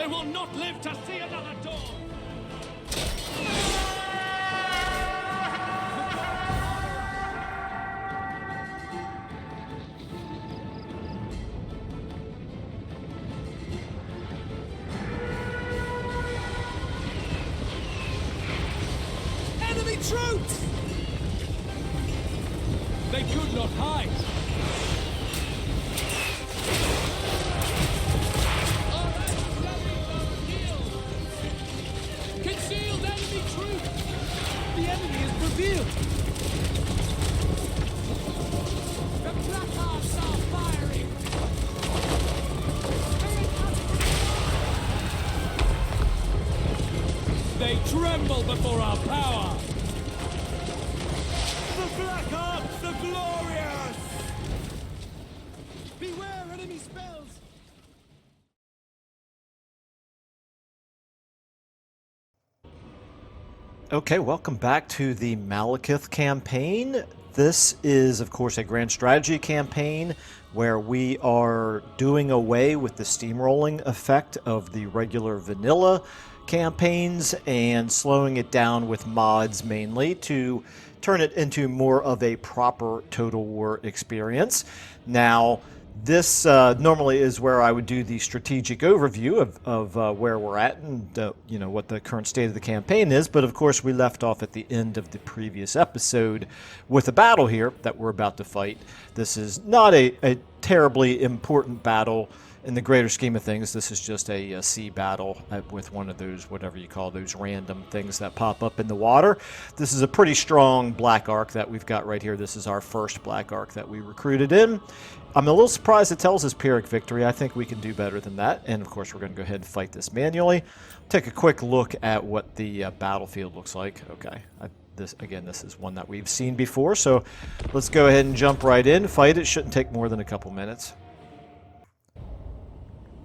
They will not live to see another dawn! Enemy troops! They could not hide! Concealed enemy troops! The enemy is revealed! The placards are firing! They tremble before our power! The Black Arts are glorious! Beware enemy spells! Okay, welcome back to the Malekith campaign. This is, of course, a grand strategy campaign where we are doing away with the steamrolling effect of the regular vanilla campaigns and slowing it down with mods mainly to turn it into more of a proper Total War experience. Now, this normally is where I would do the strategic overview of where we're at and you know, what the current state of the campaign is. But of course, we left off at the end of the previous episode with a battle here that we're about to fight. This is not a terribly important battle in the greater scheme of things. This is just a sea battle with one of those, whatever you call those random things that pop up in the water. This is a pretty strong Black Ark that we've got right here. This is our first Black Ark that we recruited in. I'm a little surprised it tells us Pyrrhic victory. I think we can do better than that. And of course, we're going to go ahead and fight this manually. Take a quick look at what the battlefield looks like. Okay, this is one that we've seen before. So let's go ahead and jump right in. Fight it. Shouldn't take more than a couple minutes.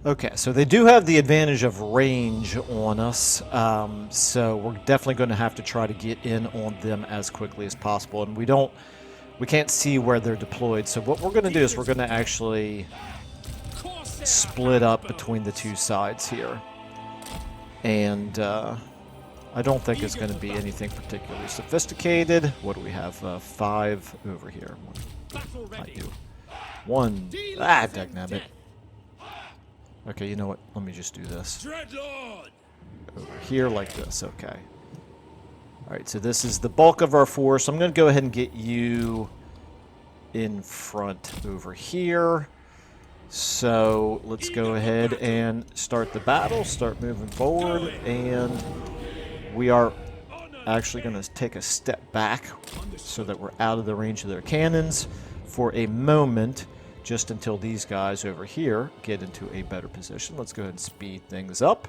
Okay, so they do have the advantage of range on us, so we're definitely going to have to try to get in on them as quickly as possible, and we can't see where they're deployed, so what we're going to do is we're going to actually split up between the two sides here, and I don't think it's going to be anything particularly sophisticated. What do we have? 5 over here. I do. 1. Ah, dagnabbit. Okay, you know what? Let me just do this. Over here like this, okay. Alright, so this is the bulk of our force. I'm going to go ahead and get you in front over here. So, let's go ahead and start the battle, start moving forward, and we are actually going to take a step back so that we're out of the range of their cannons for a moment, just until these guys over here get into a better position. Let's go ahead and speed things up.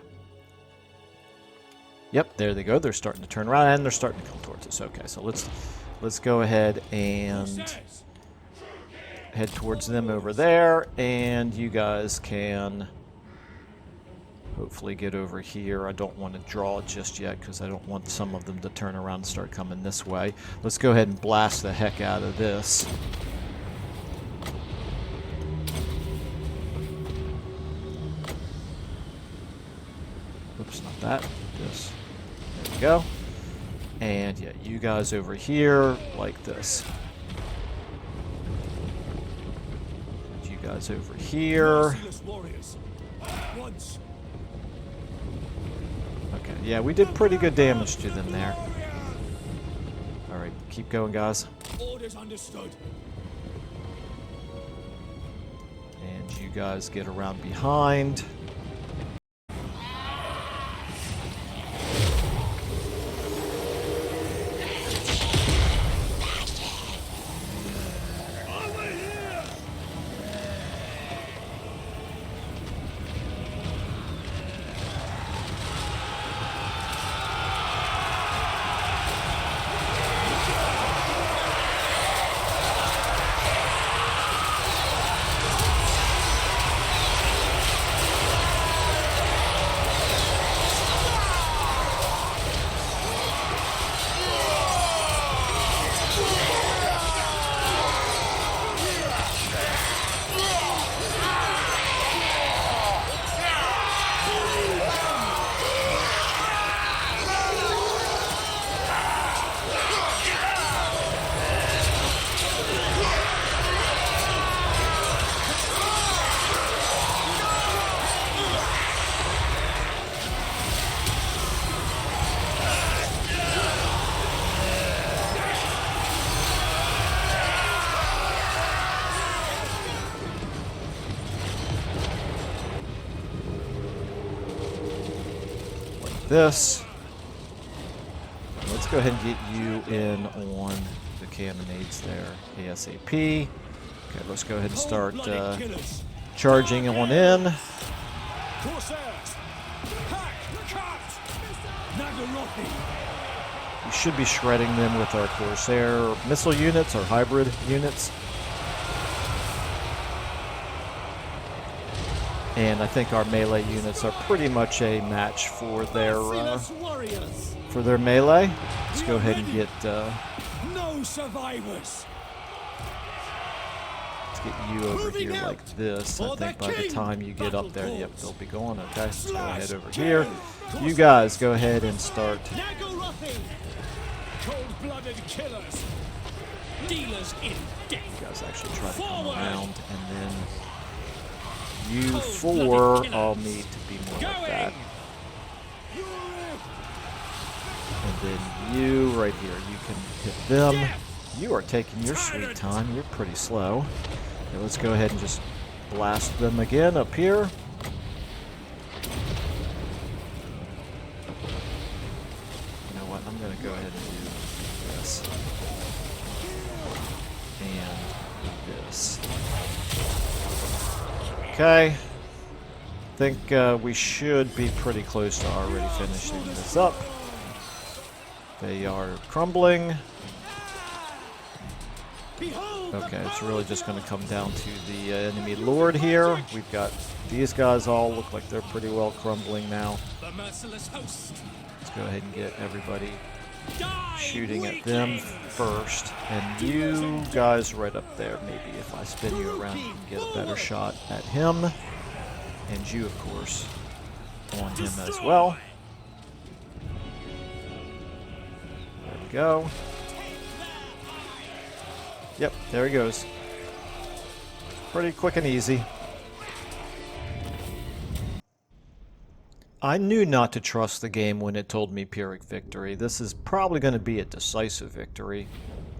Yep, there they go. They're starting to turn around, and they're starting to come towards us. Okay, so let's go ahead and head towards them over there, and you guys can hopefully get over here. I don't want to draw just yet because I don't want some of them to turn around and start coming this way. Let's go ahead and blast the heck out of this. Oops, not that. This. There we go. And yeah, you guys over here like this. And you guys over here. Okay, yeah, we did pretty good damage to them there. Alright, keep going, guys. Orders understood. And you guys get around behind. this. Let's go ahead and get you in on the cannonades there, ASAP. Okay, let's go ahead and start charging on in. We should be shredding them with our Corsair missile units, or hybrid units. And I think our melee units are pretty much a match for their melee. Let's go ahead and get no survivors. let's get you over here like this. I think by the time you get up there, yep, they'll be going. Okay, let's go ahead over here. You guys go ahead and start. Cold-blooded killers. Dealers in death. You guys actually try to come around, and then you four all need to be more like that. And then you right here, you can hit them. You are taking your sweet time. You're pretty slow. Okay, let's go ahead and just blast them again up here. You know what? I'm going to go ahead and do this. And this. Okay. I think we should be pretty close to already finishing this up. They are crumbling. Okay, it's really just going to come down to the enemy lord here. We've got these guys all look like they're pretty well crumbling now. Let's go ahead and get everybody shooting at them first. And you guys right up there, maybe if I spin you around, you can get a better shot at him. And you, of course, on him as well. There we go. Yep, there he goes. Pretty quick and easy. I knew not to trust the game when it told me Pyrrhic victory. This is probably going to be a decisive victory,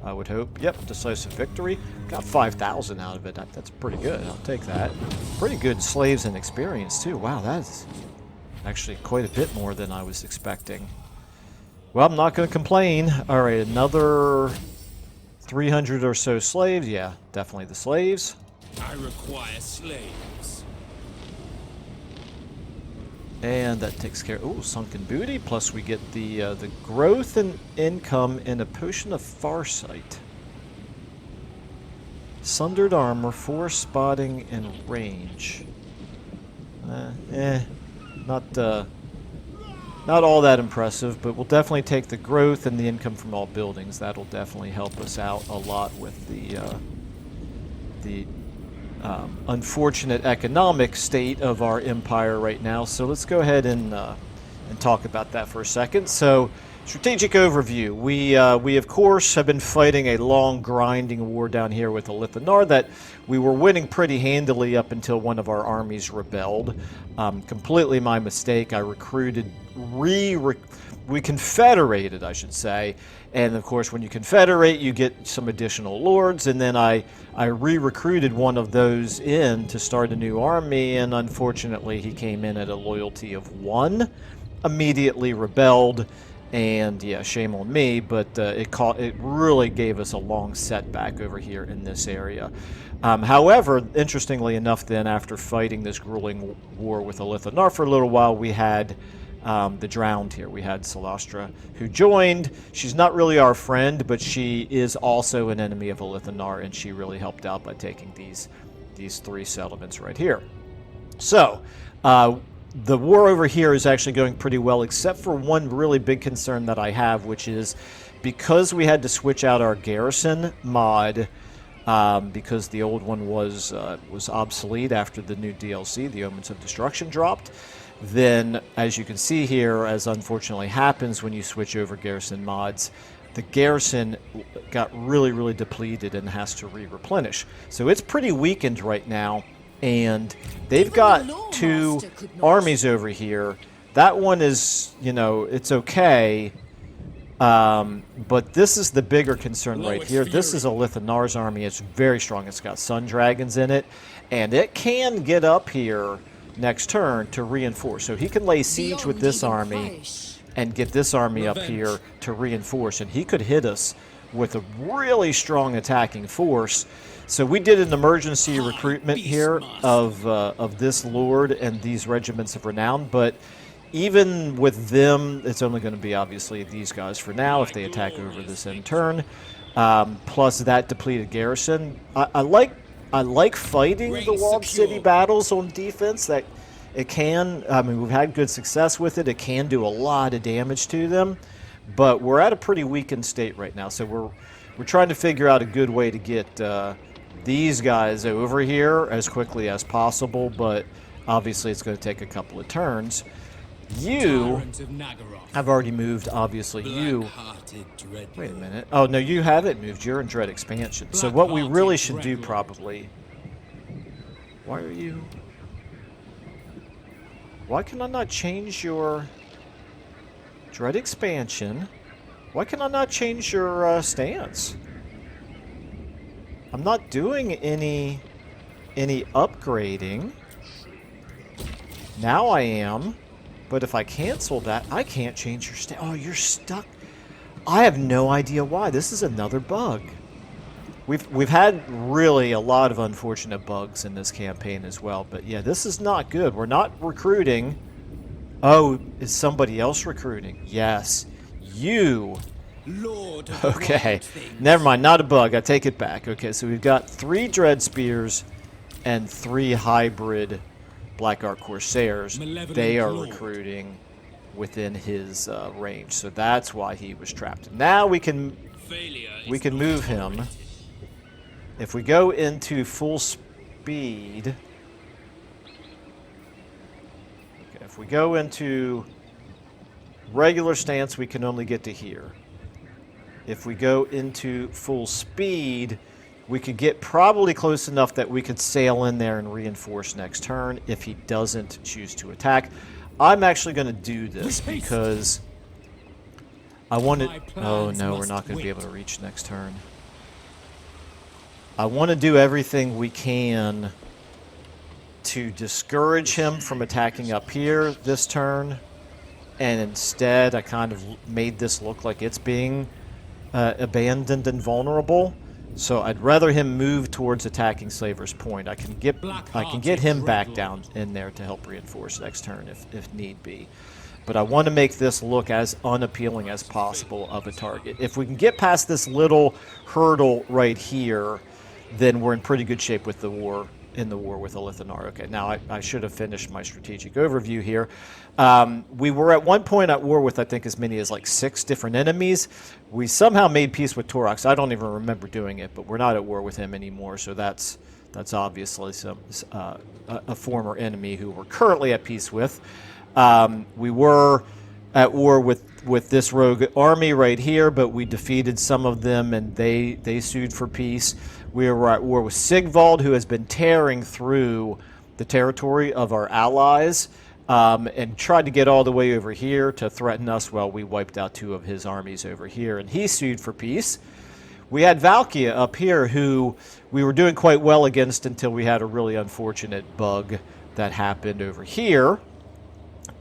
I would hope. Yep, decisive victory. Got 5,000 out of it. That's pretty good. I'll take that. Pretty good slaves and experience, too. Wow, that's actually quite a bit more than I was expecting. Well, I'm not going to complain. All right, another 300 or so slaves. Yeah, definitely the slaves. I require slaves. And that takes care of, ooh, sunken booty, plus we get the growth and income and a potion of farsight. Sundered armor, 4 spotting and range. Not all that impressive, but we'll definitely take the growth and the income from all buildings. That'll definitely help us out a lot with the unfortunate economic state of our empire right now. So let's go ahead and talk about that for a second. So, strategic overview. We of course have been fighting a long grinding war down here with the Lithanar that we were winning pretty handily up until one of our armies rebelled. Completely my mistake. I recruited, we confederated, I should say. And of course, when you confederate, you get some additional lords. And then I re-recruited one of those in to start a new army. And unfortunately, he came in at a loyalty of 1, immediately rebelled. And yeah, shame on me, but it really gave us a long setback over here in this area. However, interestingly enough, then after fighting this grueling war with the Lithanar for a little while, we had the Drowned here. We had Celastra, who joined. She's not really our friend, but she is also an enemy of Lithanar, and she really helped out by taking these 3 settlements right here. So, the war over here is actually going pretty well, except for one really big concern that I have, which is because we had to switch out our garrison mod, because the old one was obsolete after the new DLC, the Omens of Destruction, dropped. Then, as you can see here, as unfortunately happens when you switch over garrison mods, the garrison got really, really depleted and has to replenish. So it's pretty weakened right now. And they've got 2 armies over here. That one is, you know, it's okay. But this is the bigger concern right here. This is a Lithanar's army. It's very strong. It's got sun dragons in it. And it can get up here next turn to reinforce. So he can lay siege with this army and get this army up here to reinforce, and he could hit us with a really strong attacking force. So we did an emergency recruitment here of this lord and these regiments of renown, but even with them, it's only going to be obviously these guys for now if they attack over this end turn. Plus that depleted garrison. I like fighting the walled city battles on defense. That it can. I mean, we've had good success with it. It can do a lot of damage to them, but we're at a pretty weakened state right now. So we're trying to figure out a good way to get these guys over here as quickly as possible. But obviously, it's going to take a couple of turns. You have already moved, obviously. You... Wait a minute. Oh, no, you haven't moved. You're in Dread Expansion. So what we really should do probably... Why are you... Why can I not change your... Dread Expansion? Why can I not change your stance? I'm not doing any upgrading. Now I am... But if I cancel that, I can't change your state. Oh, you're stuck. I have no idea why. This is another bug. We've had really a lot of unfortunate bugs in this campaign as well. But yeah, this is not good. We're not recruiting. Oh, is somebody else recruiting? Yes. You. Lord of Okay. Never mind. Not a bug. I take it back. Okay, so we've got 3 Dread Spears and 3 hybrid Black Ark Corsairs. They are recruiting within his range, so that's why he was trapped. Now we can move him. If we go into full speed, okay, if we go into regular stance, we can only get to here. If we go into full speed, we could get probably close enough that we could sail in there and reinforce next turn if he doesn't choose to attack. I'm actually going to do this because I want to... Oh no, we're not going to be able to reach next turn. I want to do everything we can to discourage him from attacking up here this turn, and instead I kind of made this look like it's being abandoned and vulnerable. So I'd rather him move towards attacking Slaver's Point. I can get him back down in there to help reinforce next turn if need be. But I want to make this look as unappealing as possible of a target. If we can get past this little hurdle right here, then we're in pretty good shape with the war with Elithanar. Okay, now I should have finished my strategic overview here. We were at one point at war with, I think, as many as like 6 different enemies. We somehow made peace with Torox. I don't even remember doing it, but we're not at war with him anymore, so that's obviously a former enemy who we're currently at peace with. We were at war with this rogue army right here, but we defeated some of them, and they sued for peace. We were at war with Sigvald, who has been tearing through the territory of our allies, and tried to get all the way over here to threaten us. Well, we wiped out 2 of his armies over here, and he sued for peace. We had Valkia up here, who we were doing quite well against until we had a really unfortunate bug that happened over here.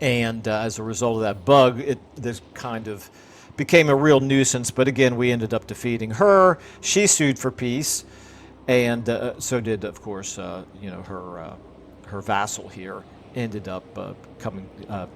And as a result of that bug, this kind of became a real nuisance. But again, we ended up defeating her. She sued for peace, and so did, of course, her vassal here ended up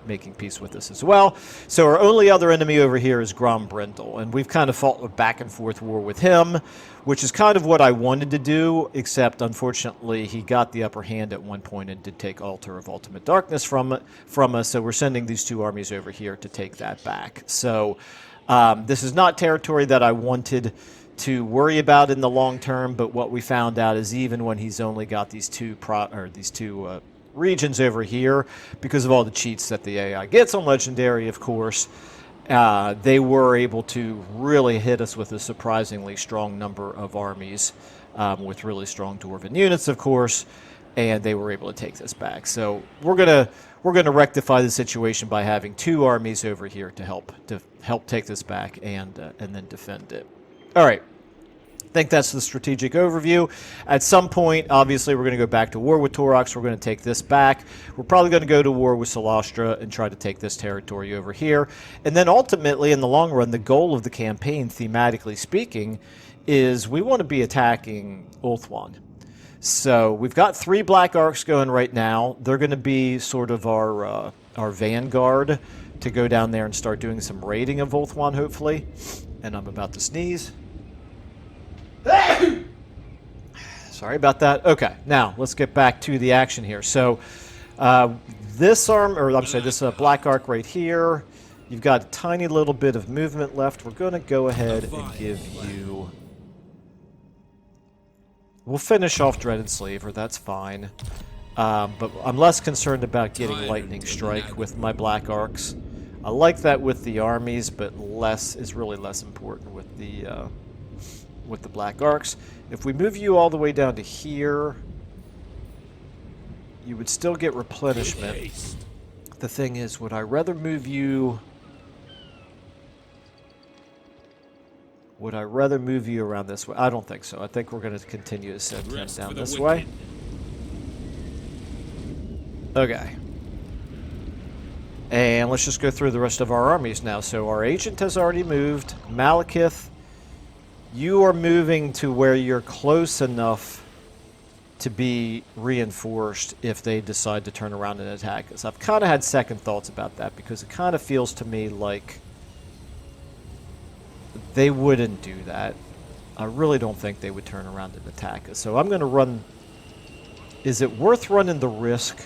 making peace with us as well. So our only other enemy over here is Grombrindle, and we've kind of fought a back and forth war with him, which is kind of what I wanted to do, except unfortunately he got the upper hand at one point and did take Altar of Ultimate Darkness from us, so we're sending these 2 armies over here to take that back. So this is not territory that I wanted to worry about in the long term, but what we found out is even when he's only got these two regions over here, because of all the cheats that the AI gets on Legendary, of course, they were able to really hit us with a surprisingly strong number of armies, with really strong Dwarven units, of course, and they were able to take this back. So we're gonna rectify the situation by having 2 armies over here to help take this back and then defend it. All right. think that's the strategic overview. At some point, obviously, we're going to go back to war with Torox. We're going to take this back. We're probably going to go to war with Solastra and try to take this territory over here. And then ultimately, in the long run, the goal of the campaign, thematically speaking, is we want to be attacking Ulthuan. So we've got 3 Black Arcs going right now. They're going to be sort of our vanguard to go down there and start doing some raiding of Ulthuan, hopefully. And I'm about to sneeze. Sorry about that. Okay, now let's get back to the action here. So this Black Arc right here, you've got a tiny little bit of movement left. We're going to go ahead and give you... We'll finish off Dreaded Slaver, that's fine. But I'm less concerned about getting Lightning Strike with my Black Arcs. I like that with the armies, but less is really less important with the Black Arcs. If we move you all the way down to here, you would still get replenishment. The thing is, would I rather move you... Would I rather move you around this way? I don't think so. I think we're going to continue to send him down this way. Okay. And let's just go through the rest of our armies now. So our agent has already moved. Malekith, you are moving to where you're close enough to be reinforced if they decide to turn around and attack us. I've kind of had second thoughts about that because it kind of feels to me like they wouldn't do that. I really don't think they would turn around and attack us. So I'm going to run... Is it worth running the risk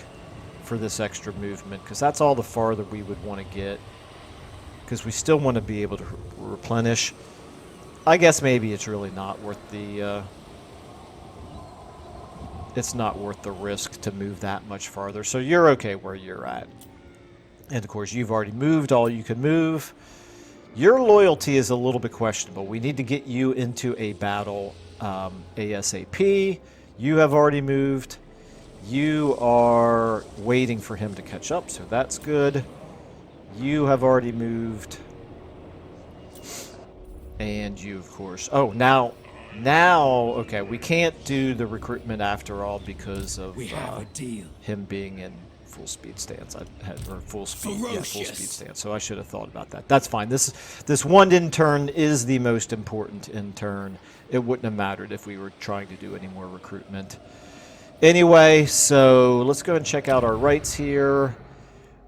for this extra movement? Because that's all the farther we would want to get. Because we still want to be able to replenish. I guess maybe it's really not worth the... it's not worth the risk to move that much farther. So you're okay where you're at. And of course, you've already moved all you can move. Your loyalty is a little bit questionable. We need to get you into a battle ASAP. You have already moved. You are waiting for him to catch up, so that's good. You have already moved. And you, of course... Oh, now, okay, we can't do the recruitment after all because of him being in full speed stance. Full speed stance. So I should have thought about that. That's fine. This one intern is the most important intern. It wouldn't have mattered if we were trying to do any more recruitment. Anyway, so let's go and check out our rights here.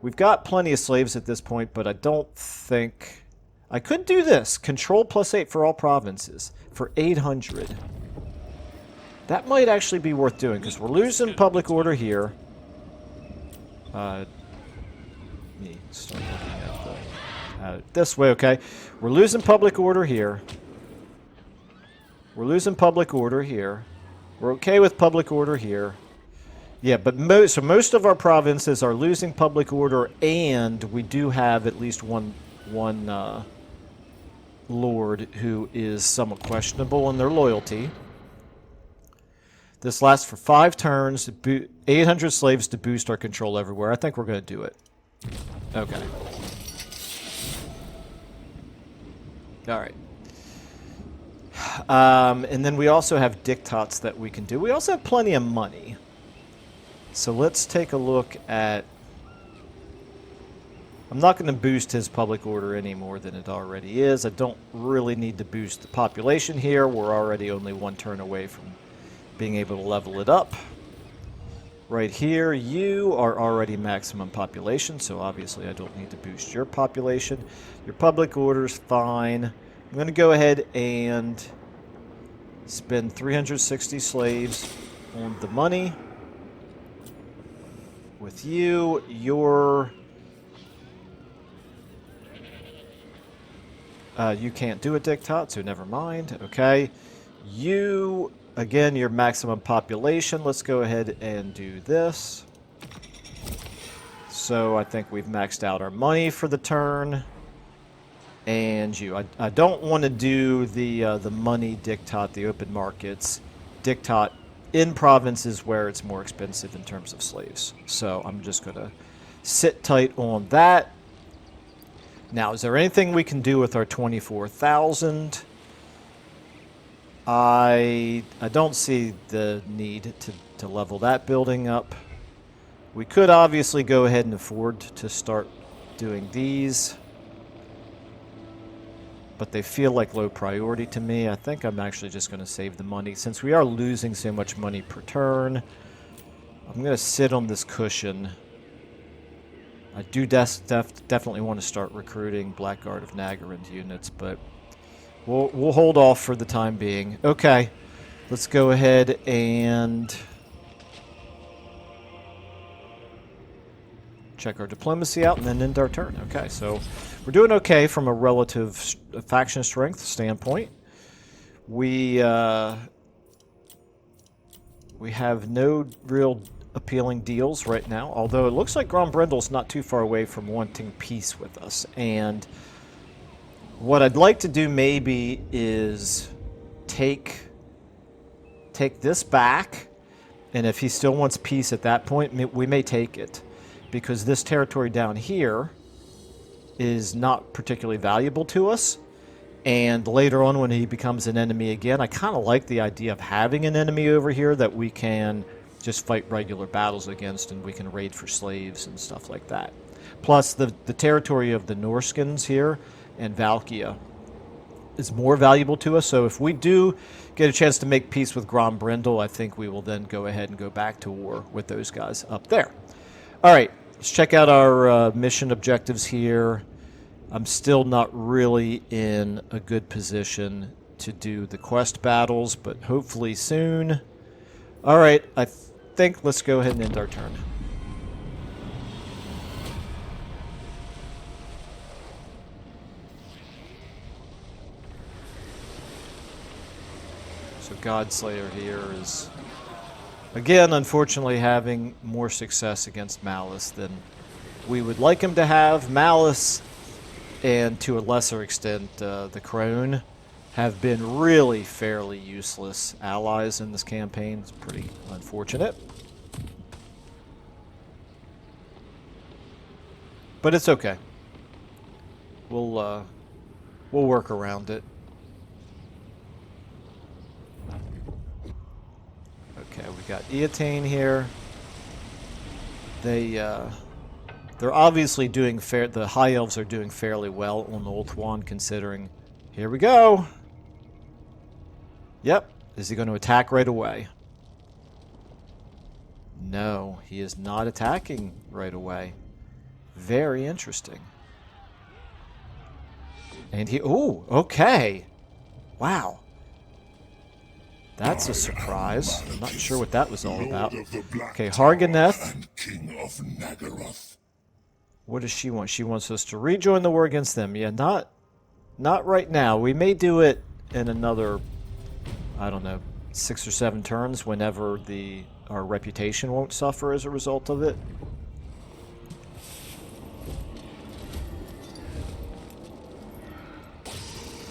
We've got plenty of slaves at this point, but I don't think... I could do this. Control +8 for all provinces for 800. That might actually be worth doing because we're losing public order here. Me start looking at it this way, okay. We're losing public order here. We're losing public order here. We're okay with public order here. Yeah, but most of our provinces are losing public order, and we do have at least one lord who is somewhat questionable in their loyalty. This lasts for 5 turns, 800 slaves to boost our control everywhere. I think we're going to do it. Okay. Alright. And then we also have diktats that we can do. We also have plenty of money. So let's take a look at... I'm not going to boost his public order any more than it already is. I don't really need to boost the population here. We're already only 1 turn away from being able to level it up. Right here, you are already maximum population, so obviously I don't need to boost your population. Your public order's fine. I'm going to go ahead and spend 360 slaves on the money. With you, your... you can't do a diktat, so never mind. Okay. You... Again, your maximum population. Let's go ahead and do this. So I think we've maxed out our money for the turn. And you. I don't want to do the money diktat, the open markets diktat in provinces where it's more expensive in terms of slaves. So I'm just going to sit tight on that. Now, is there anything we can do with our 24,000? I don't see the need to level that building up. We could obviously go ahead and afford to start doing these, but they feel like low priority to me. I think I'm actually just going to save the money. Since we are losing so much money per turn, I'm going to sit on this cushion. I do definitely want to start recruiting Blackguard of Nagarin's units, but we'll hold off for the time being. Okay, let's go ahead and check our diplomacy out and then end our turn. Okay, so we're doing okay from a relative faction strength standpoint. We have no real appealing deals right now, although it looks like Grombrendel's not too far away from wanting peace with us. And what I'd like to do maybe is take this back, and if he still wants peace at that point, we may take it, because this territory down here is not particularly valuable to us. And later on when he becomes an enemy again, I kind of like the idea of having an enemy over here that we can just fight regular battles against, and we can raid for slaves and stuff like that. Plus, the territory of the Norscans here and Valkia is more valuable to us, so if we do get a chance to make peace with Grombrindal, I think we will then go ahead and go back to war with those guys up there. Alright, let's check out our mission objectives here. I'm still not really in a good position to do the quest battles, but hopefully soon. Alright, I think let's go ahead and end our turn. So Godslayer here is, again, unfortunately having more success against Malice than we would like him to have. Malice, and to a lesser extent the Crone, have been really fairly useless allies in this campaign. It's pretty unfortunate. But it's okay. We'll work around it. Okay, we got Eotane here. They're obviously doing fair. The High Elves are doing fairly well on Ulthuan, considering. Here we go. Yep. Is he going to attack right away? No, he is not attacking right away. Very interesting. And he... Ooh, okay. Wow. That's a surprise. I'm not sure what that was all about. Okay, Harganeth. What does she want? She wants us to rejoin the war against them. Yeah, not right now. We may do it in another, I don't know, 6 or 7 turns, whenever our reputation won't suffer as a result of it.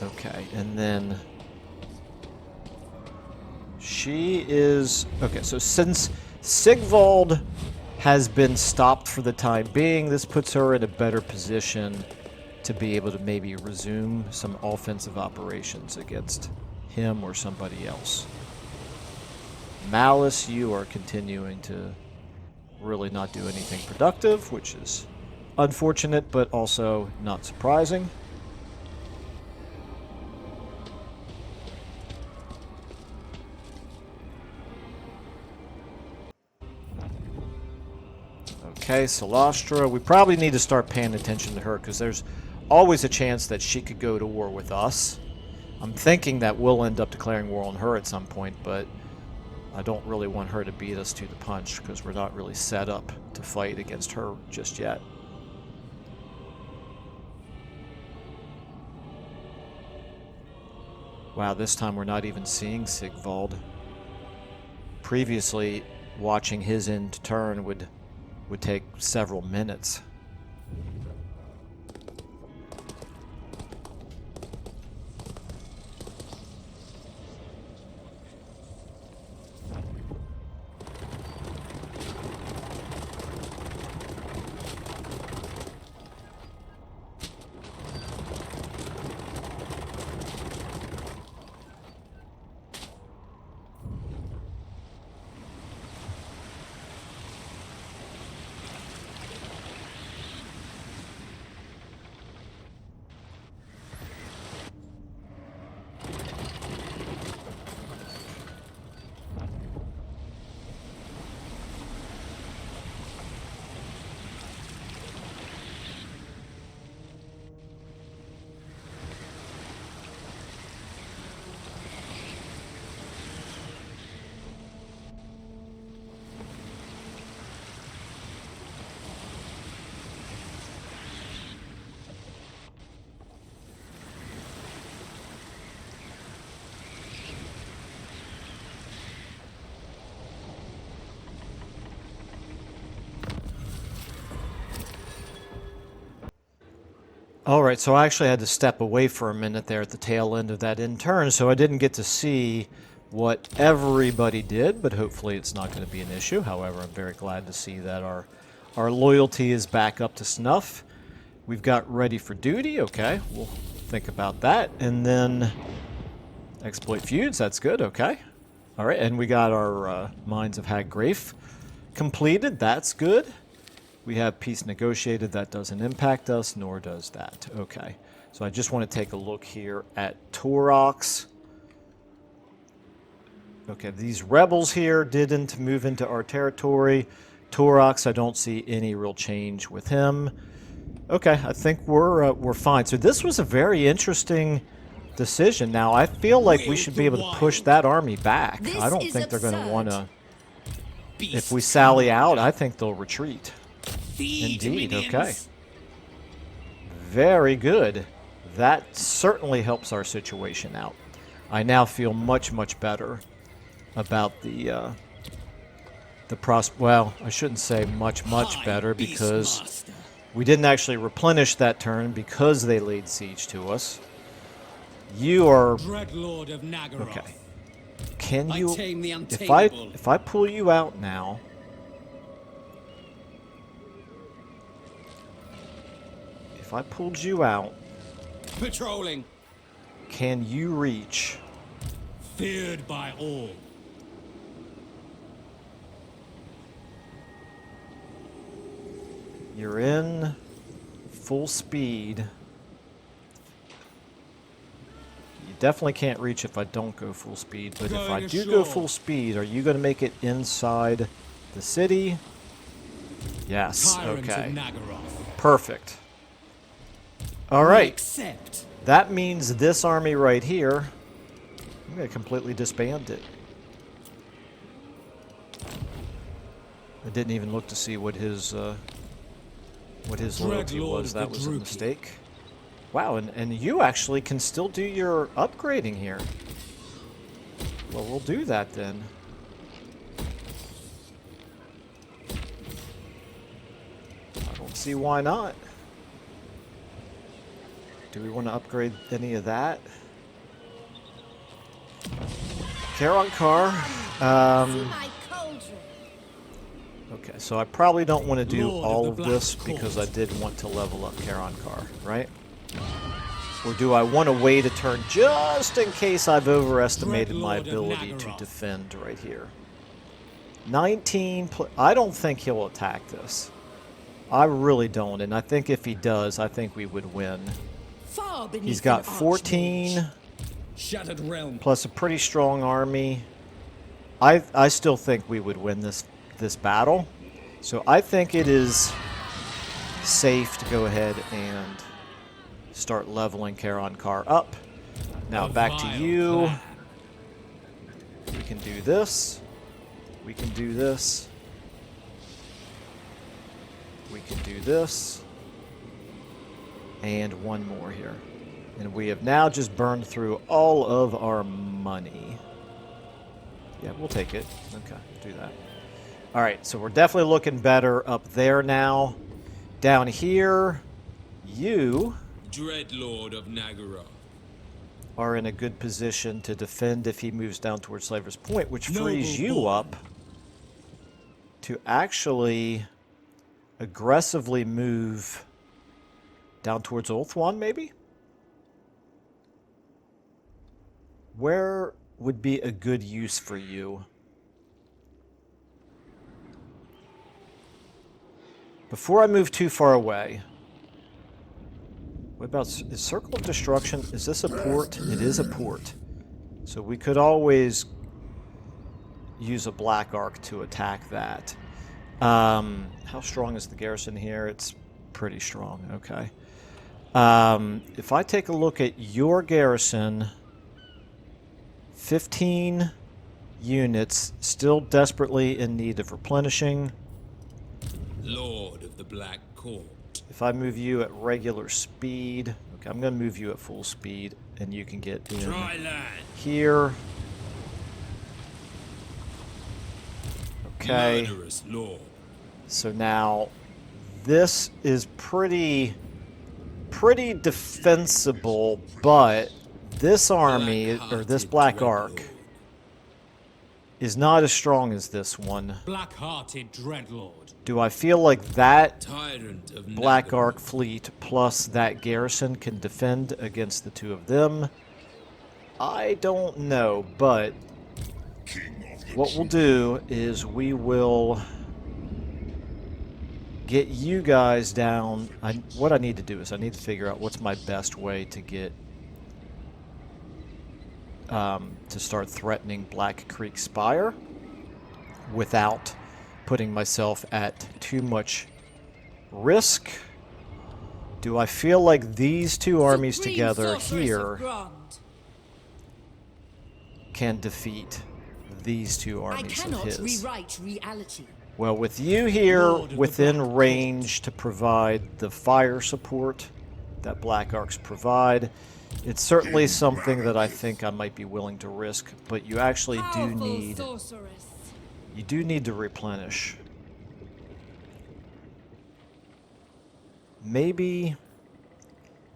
Okay, and then she is... Okay, so since Sigvald has been stopped for the time being, this puts her in a better position to be able to maybe resume some offensive operations against him or somebody else. Malice, you are continuing to really not do anything productive, which is unfortunate, but also not surprising. Okay, Solastra. We probably need to start paying attention to her, because there's always a chance that she could go to war with us. I'm thinking that we'll end up declaring war on her at some point, but I don't really want her to beat us to the punch, because we're not really set up to fight against her just yet. Wow, this time we're not even seeing Sigvald. Previously, watching his end turn would take several minutes. All right, so I actually had to step away for a minute there at the tail end of that end turn, so I didn't get to see what everybody did, but hopefully it's not going to be an issue. However, I'm very glad to see that our loyalty is back up to snuff. We've got ready for duty. Okay, we'll think about that. And then exploit feuds. That's good. Okay. All right, and we got our Mines of Haggrafe completed. That's good. We have peace negotiated. That doesn't impact us, nor does that. Okay. So I just want to take a look here at Torox. Okay, these rebels here didn't move into our territory. Torox, I don't see any real change with him. Okay, I think we're fine. So this was a very interesting decision. Now, I feel like we should be able to push that army back. I don't think they're going to want to... If we sally out, I think they'll retreat. Indeed, okay. Very good. That certainly helps our situation out. I now feel much, much better about the well, I shouldn't say much better, because we didn't actually replenish that turn because they laid siege to us. You are... Okay. Can you... If I pull you out now... If I pulled you out... Patrolling. Can you reach... Feared by all. You're in full speed. You definitely can't reach if I don't go full speed, but if I do go full speed, are you going to make it inside the city? Yes, okay. Perfect. All right. That means this army right here, I'm going to completely disband it. I didn't even look to see what his loyalty was. That was a mistake. Wow, and you actually can still do your upgrading here. Well, we'll do that then. I don't see why not. Do we want to upgrade any of that? Charon Car. Okay, so I probably don't want to do all of this because I did want to level up Charon Car, right? Or do I want to wait a turn just in case I've overestimated my ability to defend right here? 19... I don't think he'll attack this. I really don't, and I think if he does, I think we would win. He's got 14 Shattered realm. plus a pretty strong army. I still think we would win this battle. So I think it is safe to go ahead and start leveling Charon Car up. Now back to you. We can do this. We can do this. We can do this. And one more here. And we have now just burned through all of our money. Yeah, we'll take it. Okay, do that. All right, so we're definitely looking better up there now. Down here, you... Dreadlord of Nagara. ...are in a good position to defend if he moves down towards Slaver's Point, which frees you up to actually aggressively move down towards Ulthuan, maybe? Where would be a good use for you? Before I move too far away, what about, is Circle of Destruction, is this a port? It is a port. So we could always use a Black Arc to attack that. How strong is the garrison here? It's pretty strong, okay. If I take a look at your garrison, 15 units, still desperately in need of replenishing. Lord of the Black Court. If I move you at regular speed, okay, I'm going to move you at full speed, and you can get in here. Okay. Murderous Lord. So now, this is pretty pretty defensible, but this army, or this Black Ark, is not as strong as this one. Black-hearted Dreadlord. Do I feel like that Tyrant of Black Nagaroth. Ark fleet plus that garrison can defend against the two of them? I don't know, but what we'll do is we will get you guys down. What I need to do is I need to figure out what's my best way to get to start threatening Black Creek Spire without putting myself at too much risk. Do I feel like these two armies Supreme together Sorceress of here Grond. can defeat these two I armies of cannot his? rewrite reality. Well, with you here Lord of the within Black range to provide the fire support that Black Arks provide, it's certainly something that I think I might be willing to risk, but you actually do Powerful need sorceress. to replenish. Maybe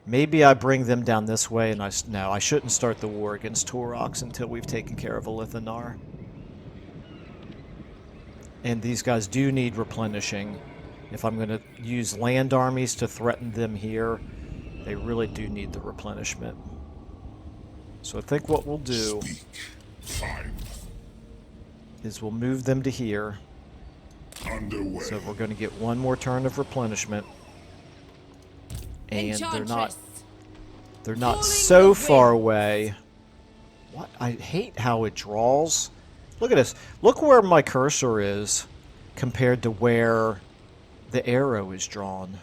I bring them down this way, and no, I shouldn't start the war against Torox until we've taken care of Elithanar. And these guys do need replenishing. If I'm going to use land armies to threaten them here, they really do need the replenishment. So I think what we'll do is we'll move them to here. So we're going to get one more turn of replenishment. And they're not Calling so the far wind. away. What? I hate how it draws. Look at this. Look where my cursor is compared to where the arrow is drawn.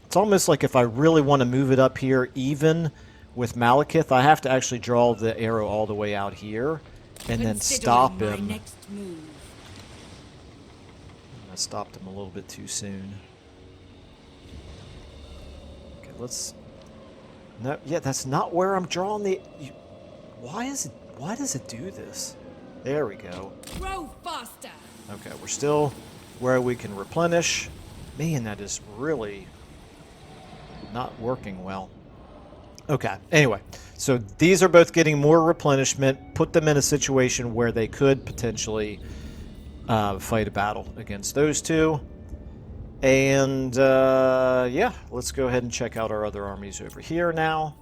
It's almost like if I really want to move it up here, even with Malekith, I have to actually draw the arrow all the way out here and then stop Considering him. my next move. I stopped him a little bit too soon. Okay, let's... No, yeah, that's not where I'm drawing the... Why does it do this? There we go. Grow faster. Okay, we're still where we can replenish. Man, that is really not working well. Okay, anyway, so these are both getting more replenishment. Put them in a situation where they could potentially fight a battle against those two. And, yeah, let's go ahead and check out our other armies over here now.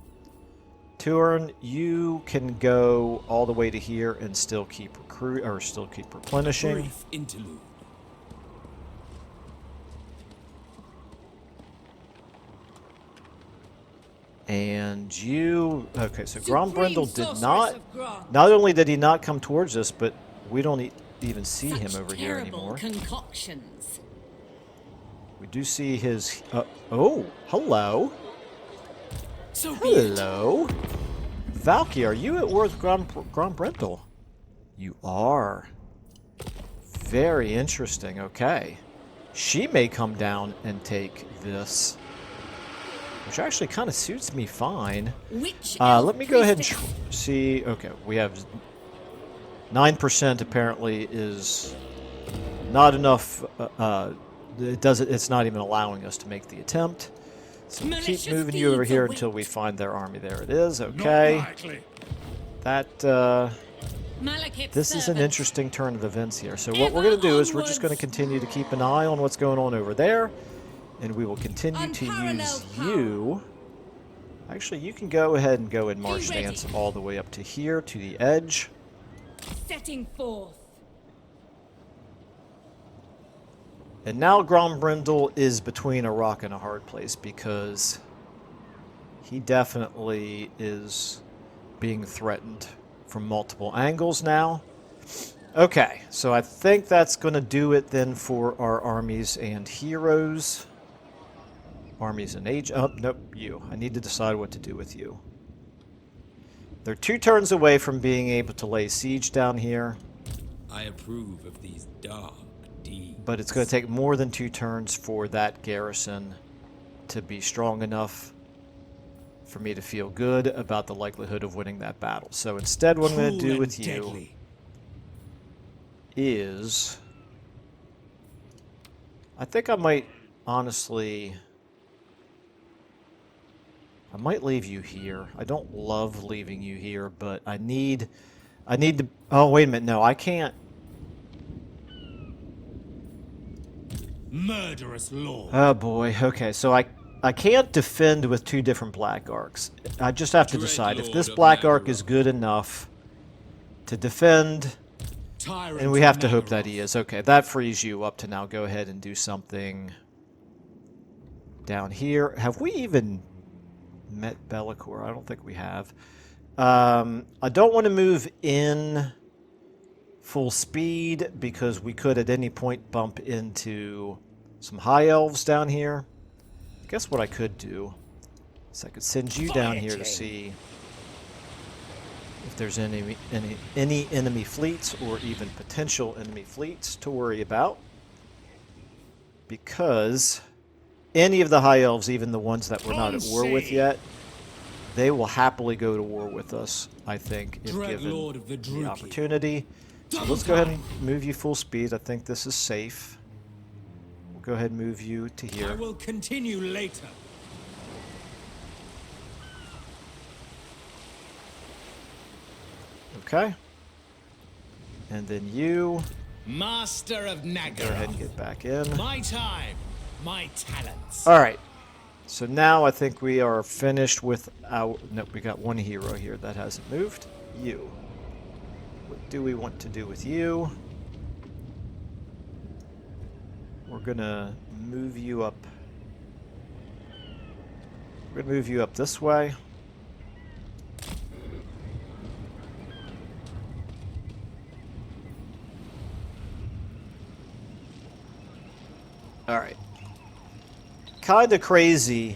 Turin, you can go all the way to here and still keep replenishing. Brief interlude. And you... Okay, so Supreme Grombrindle did Sorceress not... of Grond. Not only did he not come towards us, but we don't even see him Such over here terrible anymore. concoctions. We do see his... oh, hello. So be it. Hello. Valky, are you at war with Grombrindle? You are. Very interesting, okay. She may come down and take this. Which actually kind of suits me fine. Which Let me go ahead and priestess? see. Okay, we have 9% apparently is not enough. It's not even allowing us to make the attempt. So we'll keep Malicious moving you over deeds here await. until we find their army. There it is. Okay. That Malekith this is an servants. interesting turn of events here. So what we're going to do is we're just going to continue to keep an eye on what's going on over there. And we will continue to use Unparalleled power. you. Actually, you can go ahead and go in march ready. stance all the way up to here, to the edge. Setting forth. And now Grombrindle is between a rock and a hard place because he definitely is being threatened from multiple angles now. Okay, so I think that's going to do it then for our armies and heroes. Armies and age. Oh, nope, you. I need to decide what to do with you. They're 2 turns away from being able to lay siege down here, I approve of these dark deeds. but it's going to take more than 2 turns for that garrison to be strong enough for me to feel good about the likelihood of winning that battle. So instead, what I'm going to Cruel do and with you deadly. is... I think I might honestly I might leave you here. I don't love leaving you here, but I need to... Oh, wait a minute. No, I can't. Murderous lord. Oh, boy. Okay, so I can't defend with 2 different Black Arcs. I just have to decide if this Black Arc is good enough to defend, Tyrant and we have to hope Nagaroth. that he is. Okay, that frees you up to now go ahead and do something down here. Have we even met Bellicor? I don't think we have. I don't want to move in full speed because we could at any point bump into some High Elves down here. I guess what I could do is I could send you down here to see if there's any enemy fleets or even potential enemy fleets to worry about. Because any of the High Elves, even the ones that we're not at war with yet, they will happily go to war with us, I think, if Dread given Lord of the the Druki. opportunity. So let's go ahead and move you full speed. I think this is safe. We'll go ahead and move you to I here. will continue later. Okay. And then you Master of go ahead and Nagaroth. get back in. My time, my talents. All right. So now I think we are finished with our... Nope, we got one hero here that hasn't moved. You. What do we want to do with you? We're going to move you up. We're going to move you up this way. All right. Kind of crazy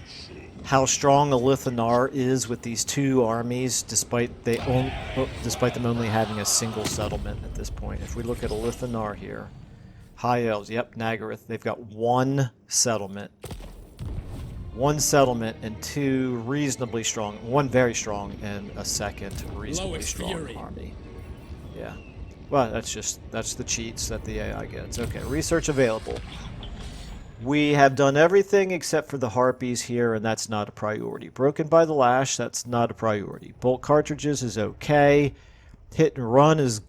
how strong a Lithanar is with these 2 armies, despite them only having a single settlement at this point. If we look at a Lithanar here, High Elves, yep, Nagaroth, they've got 1 settlement. 1 settlement and 2 reasonably strong, 1 very strong and a second reasonably Lowest strong fury. army. Yeah. Well, that's the cheats that the AI gets. Okay, research available. We have done everything except for the Harpies here, and that's not a priority. Broken by the Lash, that's not a priority. Bolt cartridges is okay. Hit and run is...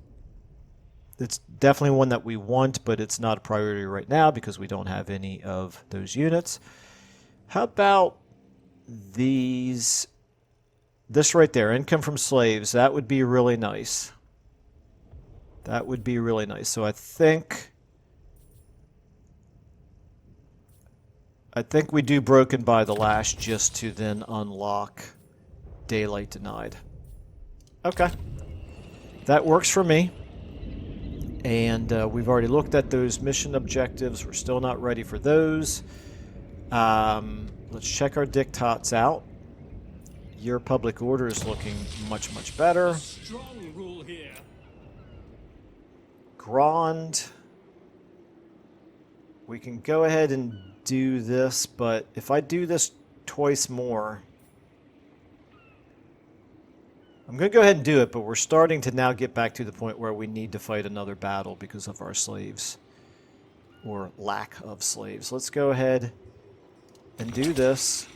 It's definitely one that we want, but it's not a priority right now because we don't have any of those units. How about these... This right there, income from slaves, that would be really nice. That would be really nice. So I think we do Broken by the Lash just to then unlock Daylight Denied. Okay. That works for me. And we've already looked at those mission objectives. We're still not ready for those. Let's check our diktats out. Your public order is looking much, much better. Strong rule here. Grand. We can go ahead and do this, but if I do this twice more, I'm going to go ahead and do it, but we're starting to now get back to the point where we need to fight another battle because of our slaves, or lack of slaves. Let's go ahead and do this.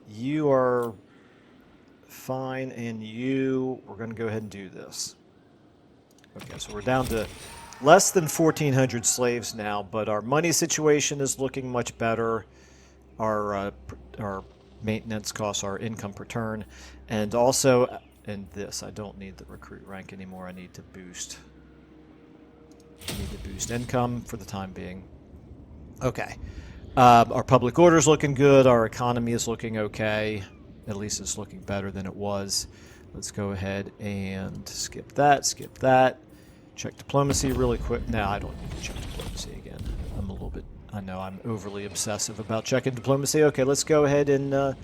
You are fine, and we're going to go ahead and do this. Okay, so we're down to less than 1,400 slaves now, but our money situation is looking much better. Our maintenance costs, our income per turn, and also, and this, I don't need the recruit rank anymore. I need to boost income for the time being. Okay. Our public order is looking good. Our economy is looking okay. At least it's looking better than it was. Let's go ahead and skip that. Check diplomacy really quick. No, I don't need to check diplomacy again. I know I'm overly obsessive about checking diplomacy. Okay, let's go ahead and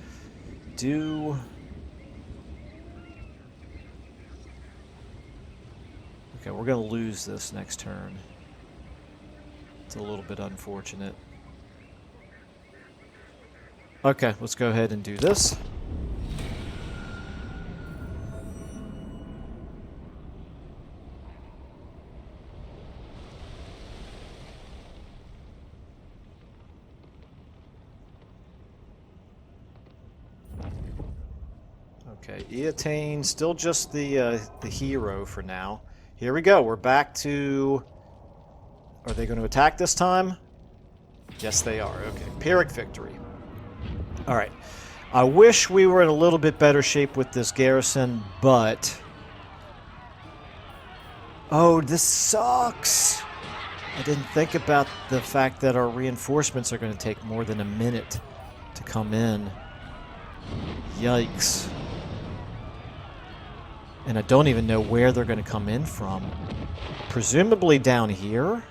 do... Okay, we're going to lose this next turn. It's a little bit unfortunate. Okay, let's go ahead and do this. Okay, Eatane, still just the hero for now. Here we go. We're back to... Are they going to attack this time? Yes, they are. Okay, Pyrrhic victory. All right. I wish we were in a little bit better shape with this garrison, but... Oh, this sucks! I didn't think about the fact that our reinforcements are going to take more than a minute to come in. Yikes. And I don't even know where they're going to come in from. Presumably down here?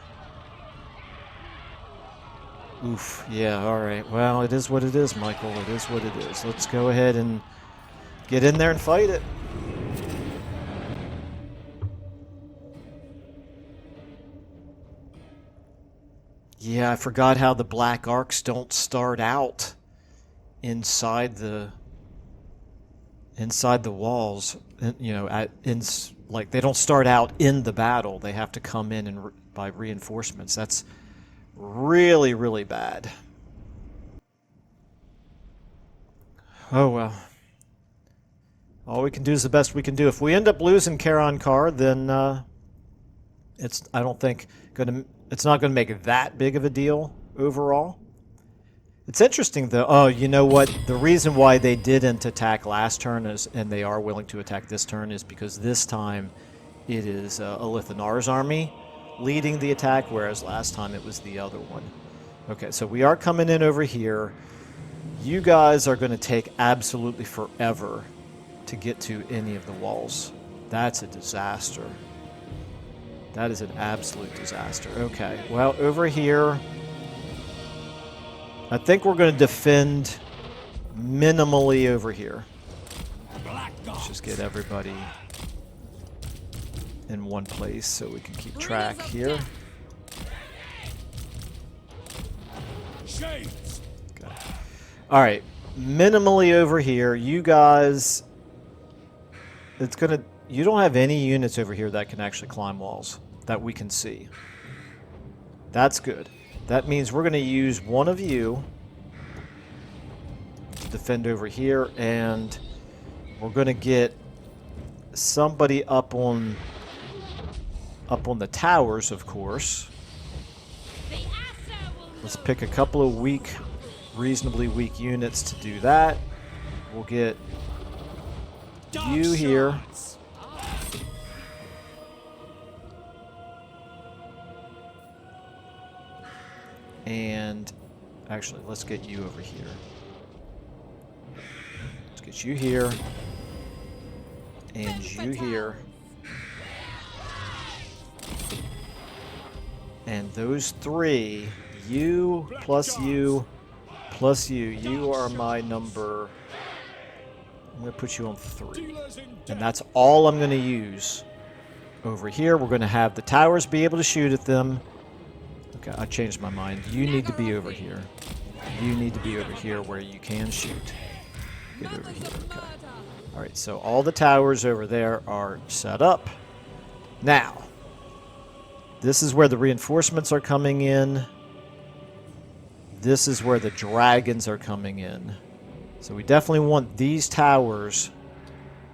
Oof. Yeah, alright. Well, it is what it is, Michael. It is what it is. Let's go ahead and get in there and fight it. Yeah, I forgot how the black arcs don't start out inside the walls. You know, like they don't start out in the battle. They have to come in and by reinforcements. That's really, really bad. Oh well. All we can do is the best we can do. If we end up losing Charon Car, then it's not going to make that big of a deal overall. It's interesting, though. Oh, you know what? The reason why they didn't attack last turn and they are willing to attack this turn is because this time it is Elithanar's army leading the attack, whereas last time it was the other one. Okay, so we are coming in over here. You guys are going to take absolutely forever to get to any of the walls. That's a disaster. That is an absolute disaster. Okay, well, over here, I think we're going to defend minimally over here. Let's just get everybody in one place so we can keep track here. Okay. All right, minimally over here. You guys, you don't have any units over here that can actually climb walls that we can see. That's good. That means we're going to use one of you to defend over here, and we're going to get somebody up on the towers, of course. Let's pick a couple of reasonably weak units to do that. We'll get you here. And actually, let's get you over here. Let's get you here. And you here. And those three, you plus you plus you. You are my number. I'm going to put you on 3. And that's all I'm going to use. Over here, we're going to have the towers be able to shoot at them. Okay, I changed my mind. You need to be over here. You need to be over here where you can shoot. Get over here, okay. Alright, so all the towers over there are set up. Now, this is where the reinforcements are coming in. This is where the dragons are coming in. So we definitely want these towers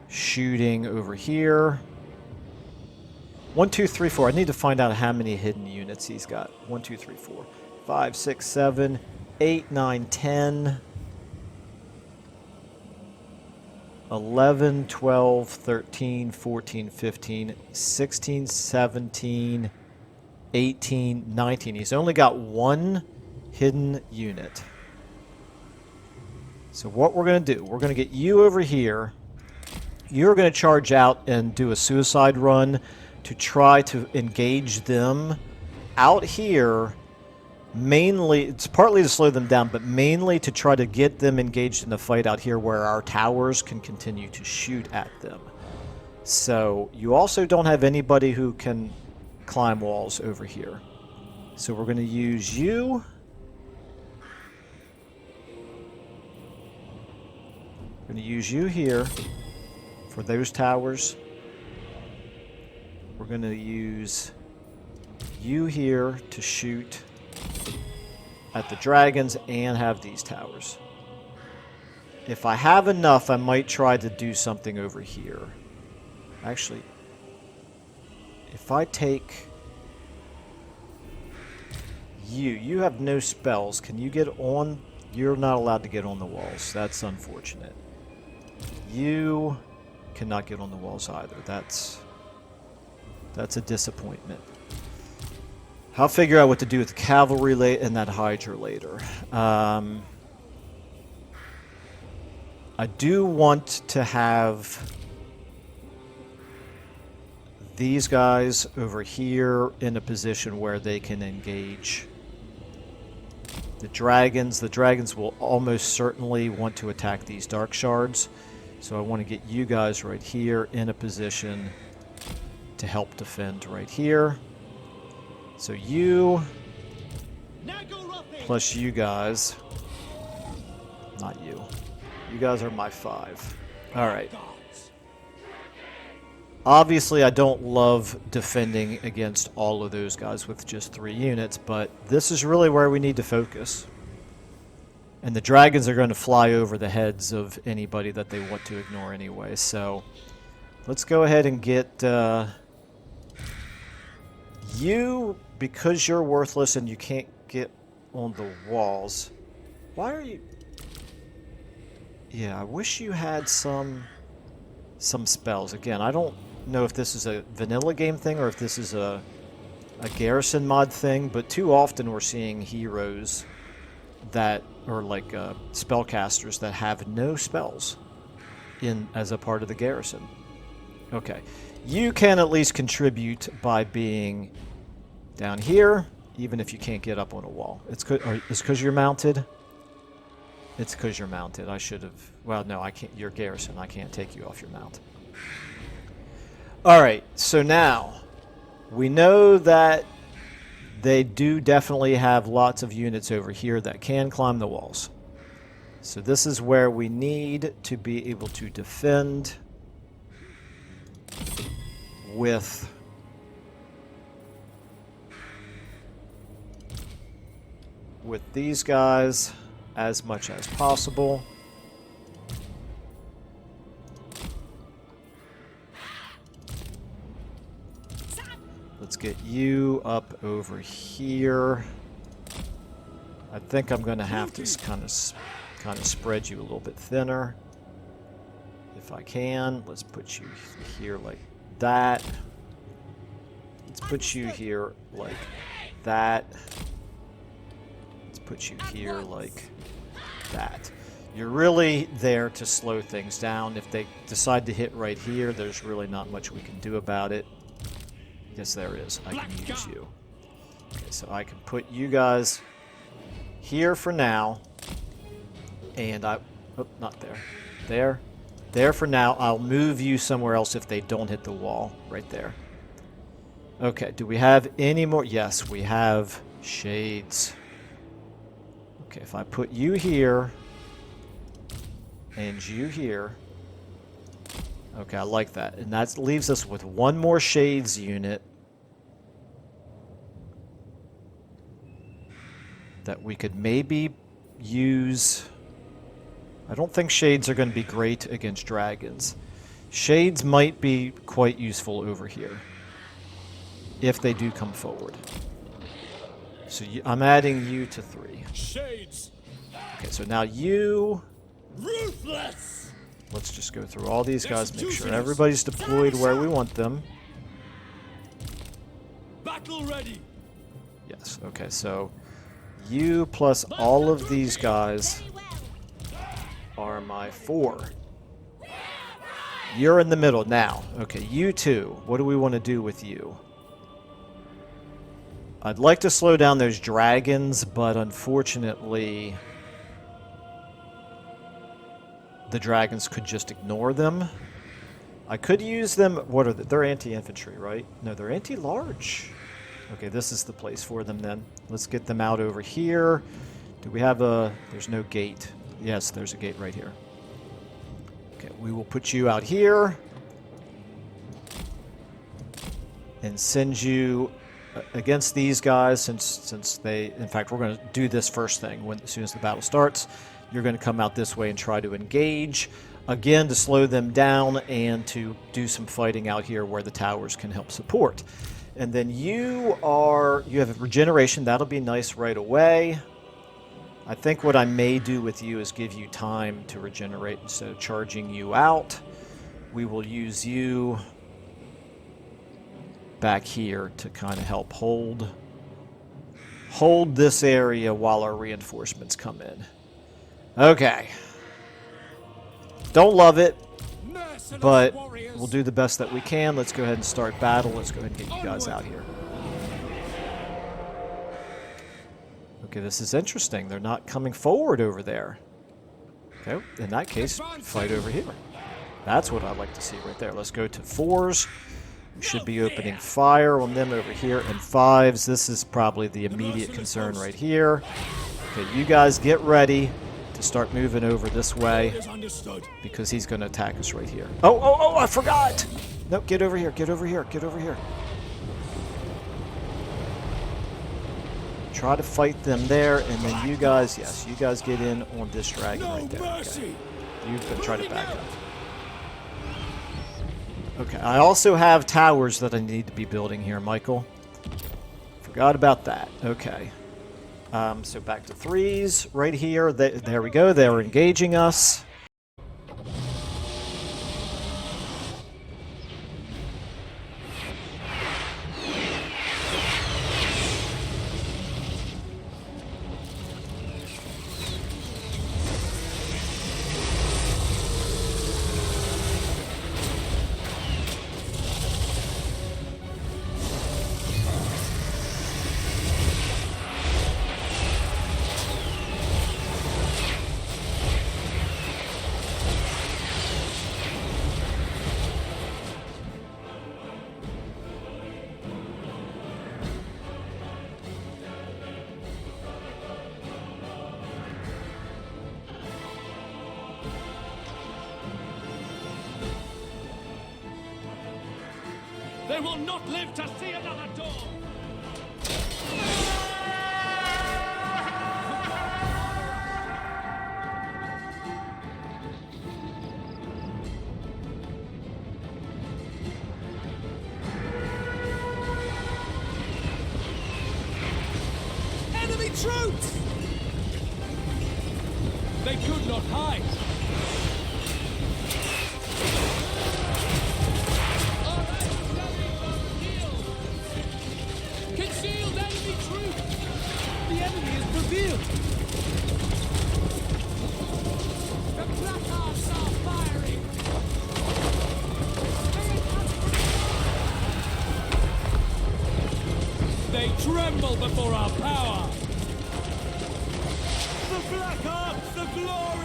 shooting over here. 1, 2, 3, 4. I need to find out how many hidden units he's got. 1, 2, 3, 4, 5, 6, 7, 8, 9, 10, 11, 12, 13, 14, 15, 16, 17, 18, 19. He's only got 1 hidden unit. So what we're going to do, we're going to get you over here. You're going to charge out and do a suicide run to try to engage them out here. Mainly, it's partly to slow them down, but mainly to try to get them engaged in the fight out here where our towers can continue to shoot at them. So you also don't have anybody who can climb walls over here. So we're going to use you. We're going to use you here for those towers. We're going to use you here to shoot at the dragons and have these towers. If I have enough, I might try to do something over here. Actually, if I take you have no spells. Can you get on? You're not allowed to get on the walls. That's unfortunate. You cannot get on the walls either. That's a disappointment. I'll figure out what to do with the cavalry and that Hydra later. I do want to have these guys over here in a position where they can engage the dragons. The dragons will almost certainly want to attack these dark shards. So I want to get you guys right here in a position to help defend right here. So you plus you guys. Not you. You guys are my 5. Alright. Obviously, I don't love defending against all of those guys with just 3 units, but this is really where we need to focus. And the dragons are going to fly over the heads of anybody that they want to ignore anyway, so let's go ahead and get you, because you're worthless and you can't get on the walls. Why are you... Yeah, I wish you had some spells. Again, I don't know if this is a vanilla game thing or if this is a Garrison mod thing, but too often we're seeing heroes that are like spellcasters that have no spells in as a part of the Garrison. Okay, you can at least contribute by being down here, even if you can't get up on a wall. It's because you're mounted. It's because you're mounted. I should have... Well, no, I can't. You're Garrison. I can't take you off your mount. Alright, so now we know that they do definitely have lots of units over here that can climb the walls. So this is where we need to be able to defend with these guys as much as possible. Let's get you up over here. I think I'm going to have to kind of spread you a little bit thinner. If I can, let's put you here like that. Let's put you here like that. Let's put you here like that. You're really there to slow things down. If they decide to hit right here, there's really not much we can do about it. Yes, there is. I can use you. Okay, so I can put you guys here for now. And I... Oh, not there. There. There for now. I'll move you somewhere else if they don't hit the wall. Right there. Okay, do we have any more? Yes, we have shades. Okay, if I put you here and you here. Okay, I like that. And that leaves us with one more shades unit that we could maybe use. I don't think shades are going to be great against dragons. Shades might be quite useful over here if they do come forward. So I'm adding you to 3. Shades. Okay, so now you... Ruthless. Let's just go through all these guys, make sure everybody's deployed where we want them. Battle ready. Yes, okay, so you plus all of these guys are my 4. You're in the middle now. Okay, you two. What do we want to do with you? I'd like to slow down those dragons, but unfortunately the dragons could just ignore them. I could use them. What are they? They're anti-infantry, right? No, they're anti-large. Okay, this is the place for them then. Let's get them out over here. Do we have a... There's no gate. Yes, there's a gate right here. Okay, we will put you out here and send you against these guys since they... In fact, we're going to do this first thing as soon as the battle starts. you're going to come out this way and try to engage. Again, to slow them down and to do some fighting out here where the towers can help support. And then you have regeneration. That'll be nice right away. I think what I may do with you is give you time to regenerate instead of charging you out. We will use you back here to kind of help hold this area while our reinforcements come in. Okay. Don't love it, but we'll do the best that we can. Let's go ahead and start battle. Let's go ahead and get you guys out here. Okay, this is interesting. They're not coming forward over there. Okay, in that case, fight over here. That's what I'd like to see right there. Let's go to 4s. We should be opening fire on them over here. And 5s, this is probably the immediate concern right here. Okay, you guys get ready to start moving over this way because he's going to attack us right here. Oh, I forgot! Nope, get over here, get over here, get over here. Try to fight them there, and then you guys, yes, you guys get in on this dragon right there. Okay. You can try to back up. Okay, I also have towers that I need to be building here, Michael. Forgot about that. Okay. So back to 3s right here. There we go. They're engaging us. They will not live to see another dawn! Enemy troops! They could not hide! Concealed enemy troops! The enemy is revealed! The placards are firing! They tremble before our power! The Black Arts, the glorious!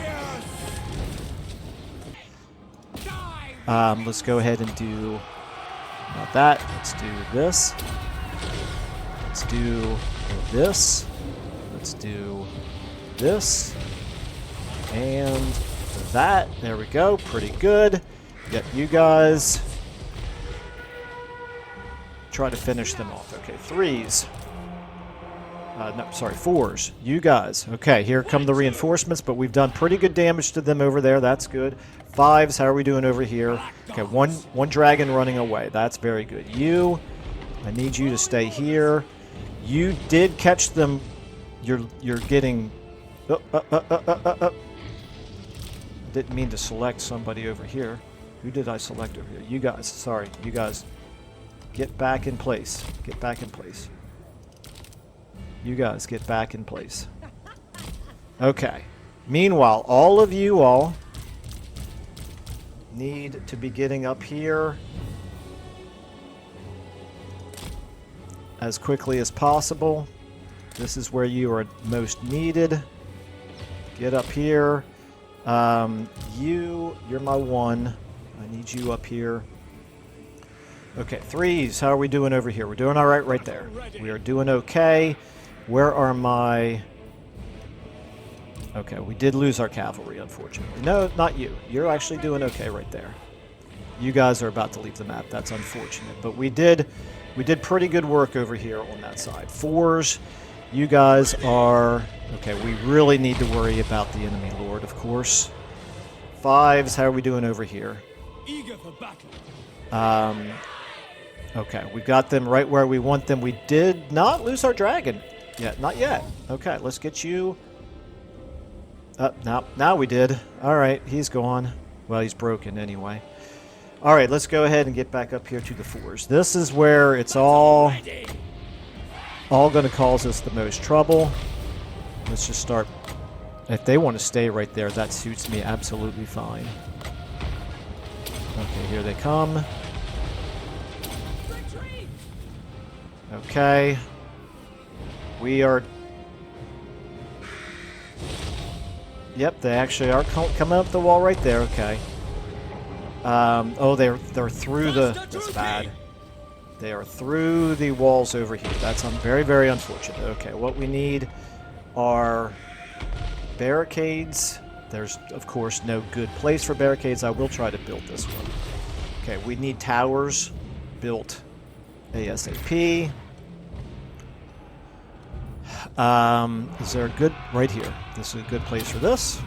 Let's go ahead and do not that. Let's do this. Let's do this. Let's do this. And that. There we go. Pretty good. Get you guys. Try to finish them off. Okay, 3s. No, sorry, 4s. You guys. Okay, here come the reinforcements, but we've done pretty good damage to them over there. That's good. 5s, how are we doing over here? Okay, one dragon running away. That's very good. You, I need you to stay here. You did catch them. You're getting... Didn't mean to select somebody over here. Who did I select over here? You guys. Sorry, you guys. Get back in place. Get back in place. You guys get back in place. Okay. Meanwhile, all of you all need to be getting up here as quickly as possible. This is where you are most needed. Get up here. You're my 1. I need you up here. Okay, 3s, how are we doing over here? We're doing all right there. We are doing okay. Where are my... Okay, we did lose our cavalry, unfortunately. No, not you. You're actually doing okay right there. You guys are about to leave the map. That's unfortunate. But we did pretty good work over here on that side. 4s, You guys are... Okay, we really need to worry about the enemy lord, of course. 5s, how are we doing over here? Eager for battle. Okay, we got them right where we want them. We did not lose our dragon. Yet, not yet. Okay, let's get you... Now we did. Alright, he's gone. Well, he's broken anyway. Alright, let's go ahead and get back up here to the 4s. This is where it's all going to cause us the most trouble. Let's just start... If they want to stay right there, that suits me absolutely fine. Okay, here they come. Okay. We are... Yep, they actually are coming up the wall right there. Okay. Oh, they're through the... That's bad. They are through the walls over here. That's very, very unfortunate. Okay, what we need are barricades. There's, of course, no good place for barricades. I will try to build this one. Okay, we need towers built ASAP. Is there a good... Right here. This is a good place for this.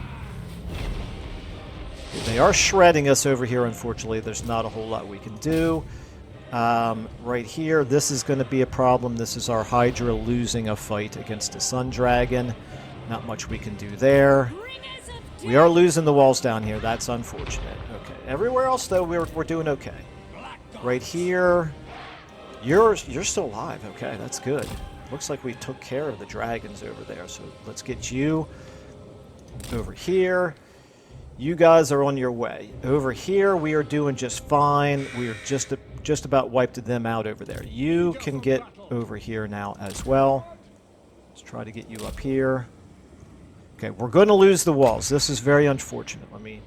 They are shredding us over here, unfortunately. There's not a whole lot we can do. Right here, this is going to be a problem. This is our Hydra losing a fight against a Sun Dragon. Not much we can do there. We are losing the walls down here. That's unfortunate. Okay. Everywhere else, though, we're doing okay. Right here, you're still alive. Okay, that's good. Looks like we took care of the dragons over there. So let's get you over here. You guys are on your way. Over here, we are doing just fine. We are just about wiped them out over there. You can get over here now as well. Let's try to get you up here. Okay, we're going to lose the walls. This is very unfortunate. Let me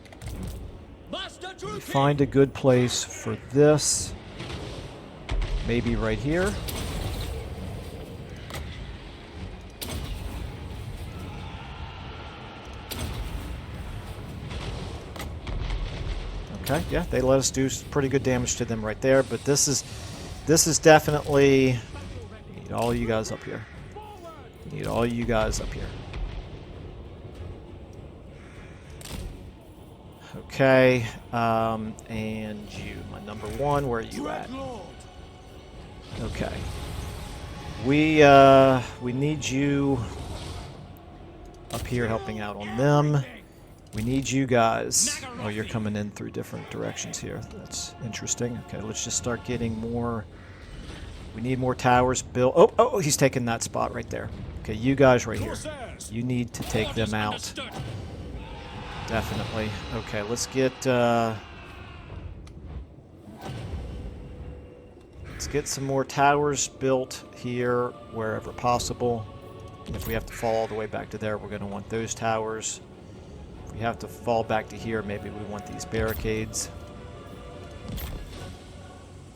find a good place for this. Maybe right here. Okay, yeah, they let us do pretty good damage to them right there, but this is definitely... Need all you guys up here. Need all you guys up here. Okay, and you, my number 1, where are you at? Okay. We need you up here helping out on them. We need you guys. Oh, you're coming in through different directions here. That's interesting. Okay, let's just start getting more. We need more towers built. Oh, he's taking that spot right there. Okay, you guys right here. You need to take them out. Definitely. Okay, let's get some more towers built here wherever possible. And if we have to fall all the way back to there, we're going to want those towers. We have to fall back to here, maybe we want these barricades.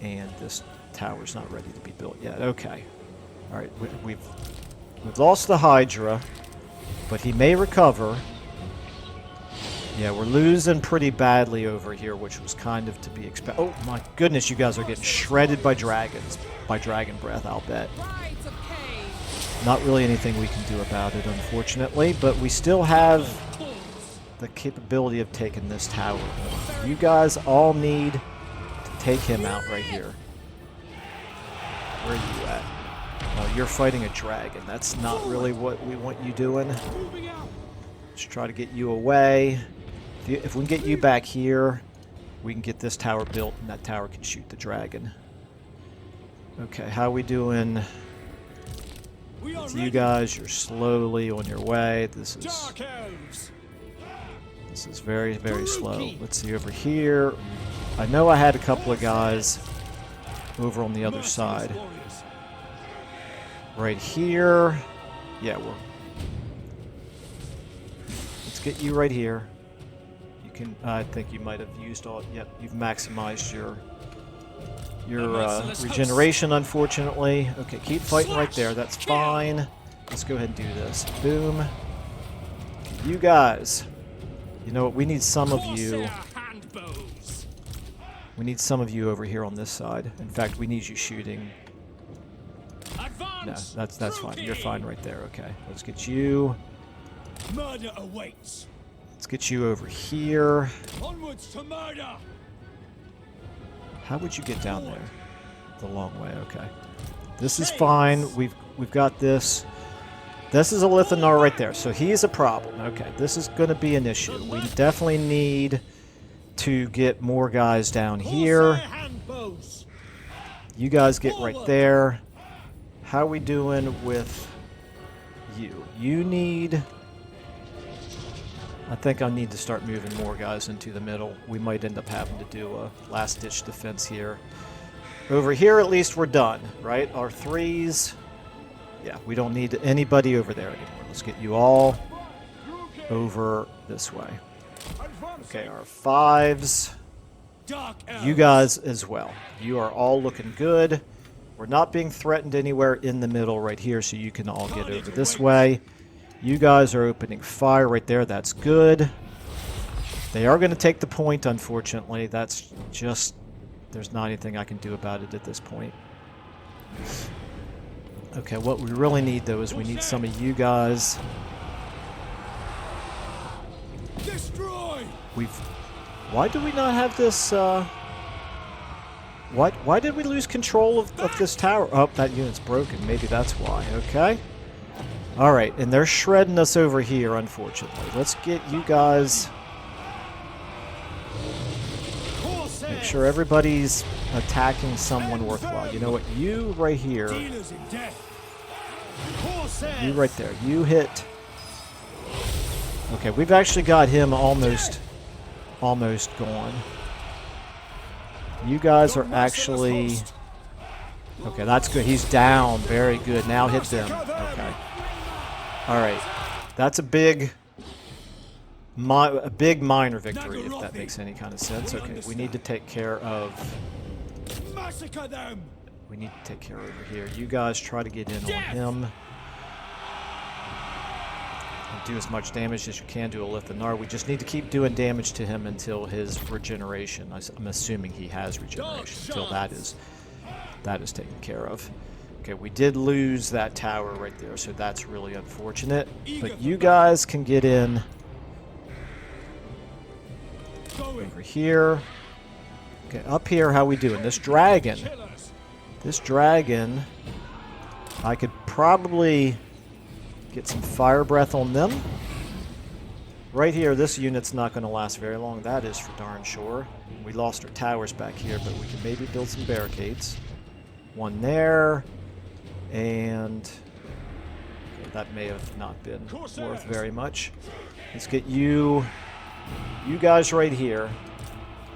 And this tower's not ready to be built yet. Okay. Alright, we've lost the Hydra, but he may recover. Yeah, we're losing pretty badly over here, which was kind of to be expected. Oh my goodness, you guys are getting shredded by dragons. By dragon breath, I'll bet. Not really anything we can do about it, unfortunately, but we still have the capability of taking this tower. You guys all need to take him out right here. Where are you at? Oh, you're fighting a dragon. That's not really what we want you doing. Let's try to get you away. If we can get you back here, we can get this tower built, and that tower can shoot the dragon. Okay, how are we doing? With you guys, you're slowly on your way. This is very, very slow. Let's see over here. I know I had a couple of guys over on the other side. Right here. Yeah, let's get you right here. You can. I think you might have used all. Yep, you've maximized your regeneration, unfortunately. Okay, keep fighting right there. That's fine. Let's go ahead and do this. Boom. You guys. You know what? We need some of you. We need some of you over here on this side. In fact, we need you shooting No, that's fine. You're fine right there. Okay, let's get you. Murder awaits. Let's get you over here. Onwards to murder. How would you get down there? The long way. Okay. This is fine. We've got this. This is a Lithanar right there, so he's a problem. Okay, this is going to be an issue. We definitely need to get more guys down here. You guys get right there. How are we doing with you? You need... I think I need to start moving more guys into the middle. We might end up having to do a last-ditch defense here. Over here, at least, we're done, right? Our 3s... Yeah, we don't need anybody over there anymore. Let's get you all over this way. Okay, our 5s. You guys as well. You are all looking good. We're not being threatened anywhere in the middle right here, so you can all get over this way. You guys are opening fire right there. That's good. They are going to take the point, unfortunately. That's just... There's not anything I can do about it at this point. Okay, what we really need, though, is we need some of you guys. Destroy! Why do we not have this, Why did we lose control of this tower? Oh, that unit's broken. Maybe that's why. Okay. Alright, and they're shredding us over here, unfortunately. Let's get you guys... Make sure everybody's attacking someone worthwhile. You know what? You right here. You right there. You hit. Okay, we've actually got him almost gone. You guys are actually... Okay, that's good. He's down. Very good. Now hit them. Okay. Alright. That's a big minor victory, if that makes any kind of sense. Okay, we need to take care of... Massacre them. We need to take care over here. You guys try to get in on him. And do as much damage as you can to a Lithanar. We just need to keep doing damage to him until his regeneration. I'm assuming he has regeneration. Until that is taken care of. Okay, we did lose that tower right there, so that's really unfortunate. But you guys can get in over here. Okay, up here, how we doing? This dragon, I could probably get some fire breath on them. Right here, this unit's not going to last very long. That is for darn sure. We lost our towers back here, but we can maybe build some barricades. One there, and okay, that may have not been worth very much. Let's get you guys right here.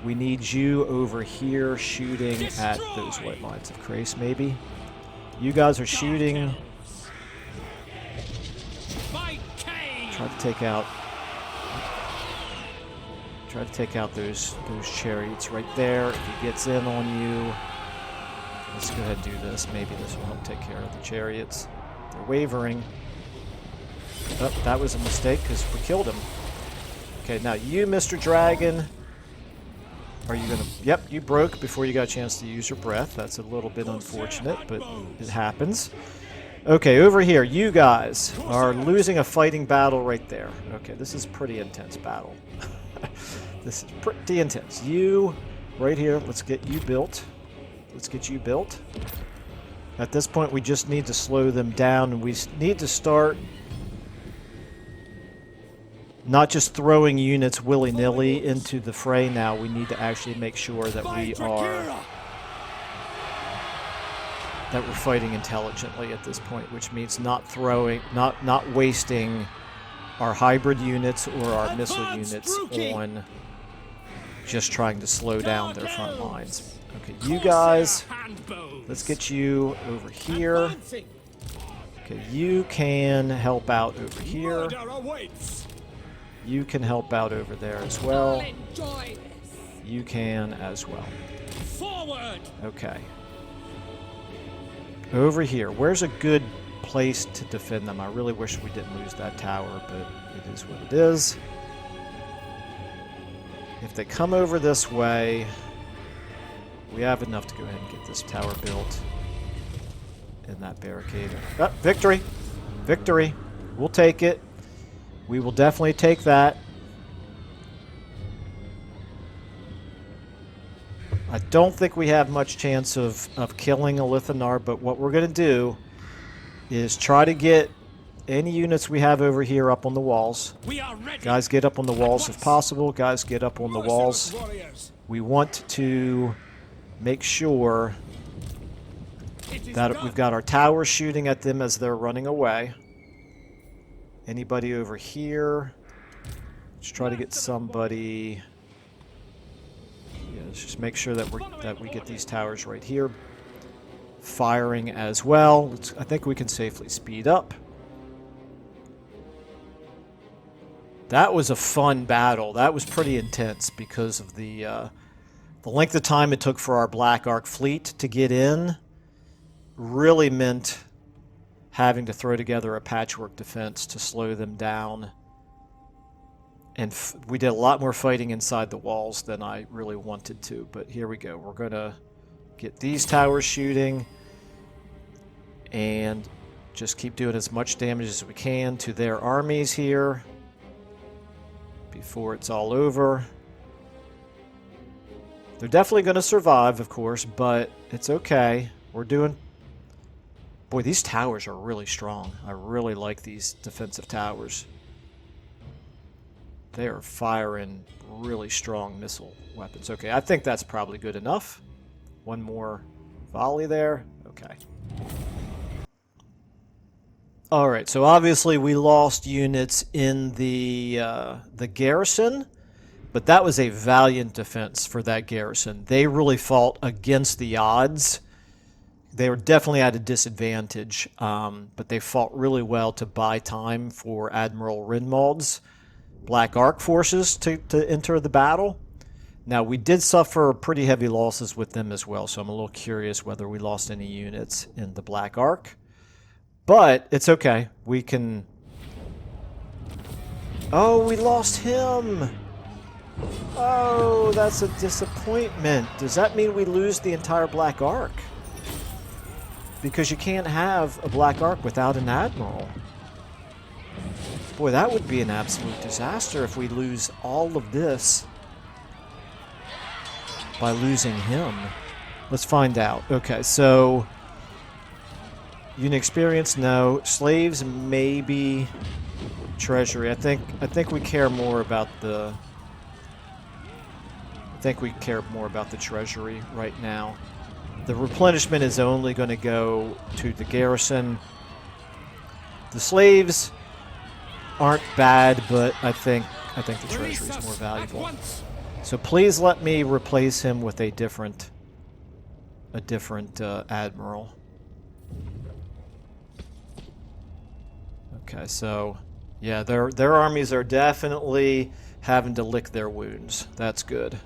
We need you over here shooting at those white lines of Krace, maybe. You guys are shooting. Try to take out those chariots right there. If he gets in on you, let's go ahead and do this. Maybe this will help take care of the chariots. They're wavering. Oh, that was a mistake because we killed him. Okay, now you, Mr. Dragon. Are you gonna... Yep, you broke before you got a chance to use your breath. That's a little bit unfortunate, but it happens. Okay, over here, you guys are losing a fighting battle right there. Okay, this is a pretty intense battle. This is pretty intense. You, right here, let's get you built. Let's get you built. At this point, we just need to slow them down, and we need to start not just throwing units willy-nilly into the fray now. We need to actually make sure that we're fighting intelligently at this point, which means not wasting our hybrid units or our missile units on just trying to slow down their front lines. Okay, you guys, let's get you over here. Okay, you can help out over here. You can help out over there as well. You can as well. Forward. Okay. Over here, where's a good place to defend them? I really wish we didn't lose that tower, but it is what it is. If they come over this way, we have enough to go ahead and get this tower built. in that barricade. Victory! Victory! We'll take it. We will definitely take that. I don't think we have much chance of killing a Lithanar, but what we're going to do is try to get any units we have over here up on the walls. We are ready. Guys, get up on the walls if possible. Guys, get up on the walls. We want to make sure that we've got our towers shooting at them as they're running away. Anybody over here? Let's try to get somebody. Yeah, let's just make sure that we get these towers right here firing as well. I think we can safely speed up. That was a fun battle. That was pretty intense because of the length of time it took for our Black Ark fleet to get in. Really meant having to throw together a patchwork defense to slow them down. And we did a lot more fighting inside the walls than I really wanted to. But here we go. We're going to get these towers shooting and just keep doing as much damage as we can to their armies here before it's all over. They're definitely going to survive, of course, but it's okay. We're doing... Boy, these towers are really strong. I really like these defensive towers. They are firing really strong missile weapons. Okay, I think that's probably good enough. One more volley there. Okay. Alright, so obviously we lost units in the garrison, but that was a valiant defense for that garrison. They really fought against the odds. They were definitely at a disadvantage, but they fought really well to buy time for Admiral Rinmald's Black Ark forces to enter the battle. Now, we did suffer pretty heavy losses with them as well, so I'm a little curious whether we lost any units in the Black Ark. But it's okay. We can... Oh, we lost him! Oh, that's a disappointment. Does that mean we lose the entire Black Ark? Because you can't have a Black Ark without an Admiral. Boy, that would be an absolute disaster if we lose all of this by losing him. Let's find out. Okay, so... Unit experience, no. Slaves, maybe. Treasury. I think we care more about the... I think we care more about the treasury right now. The replenishment is only going to go to the garrison. The slaves aren't bad, but I think the treasury is more valuable. So please let me replace him with a different admiral. Okay, so yeah, their armies are definitely having to lick their wounds. That's good.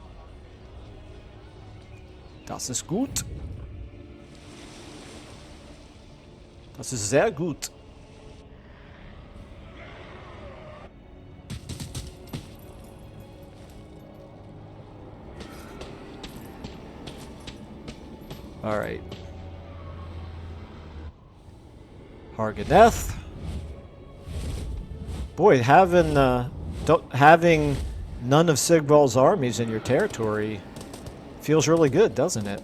Das ist gut. Das ist sehr gut. All right. Harganeth. Boy, having none of Sigval's armies in your territory feels really good, doesn't it?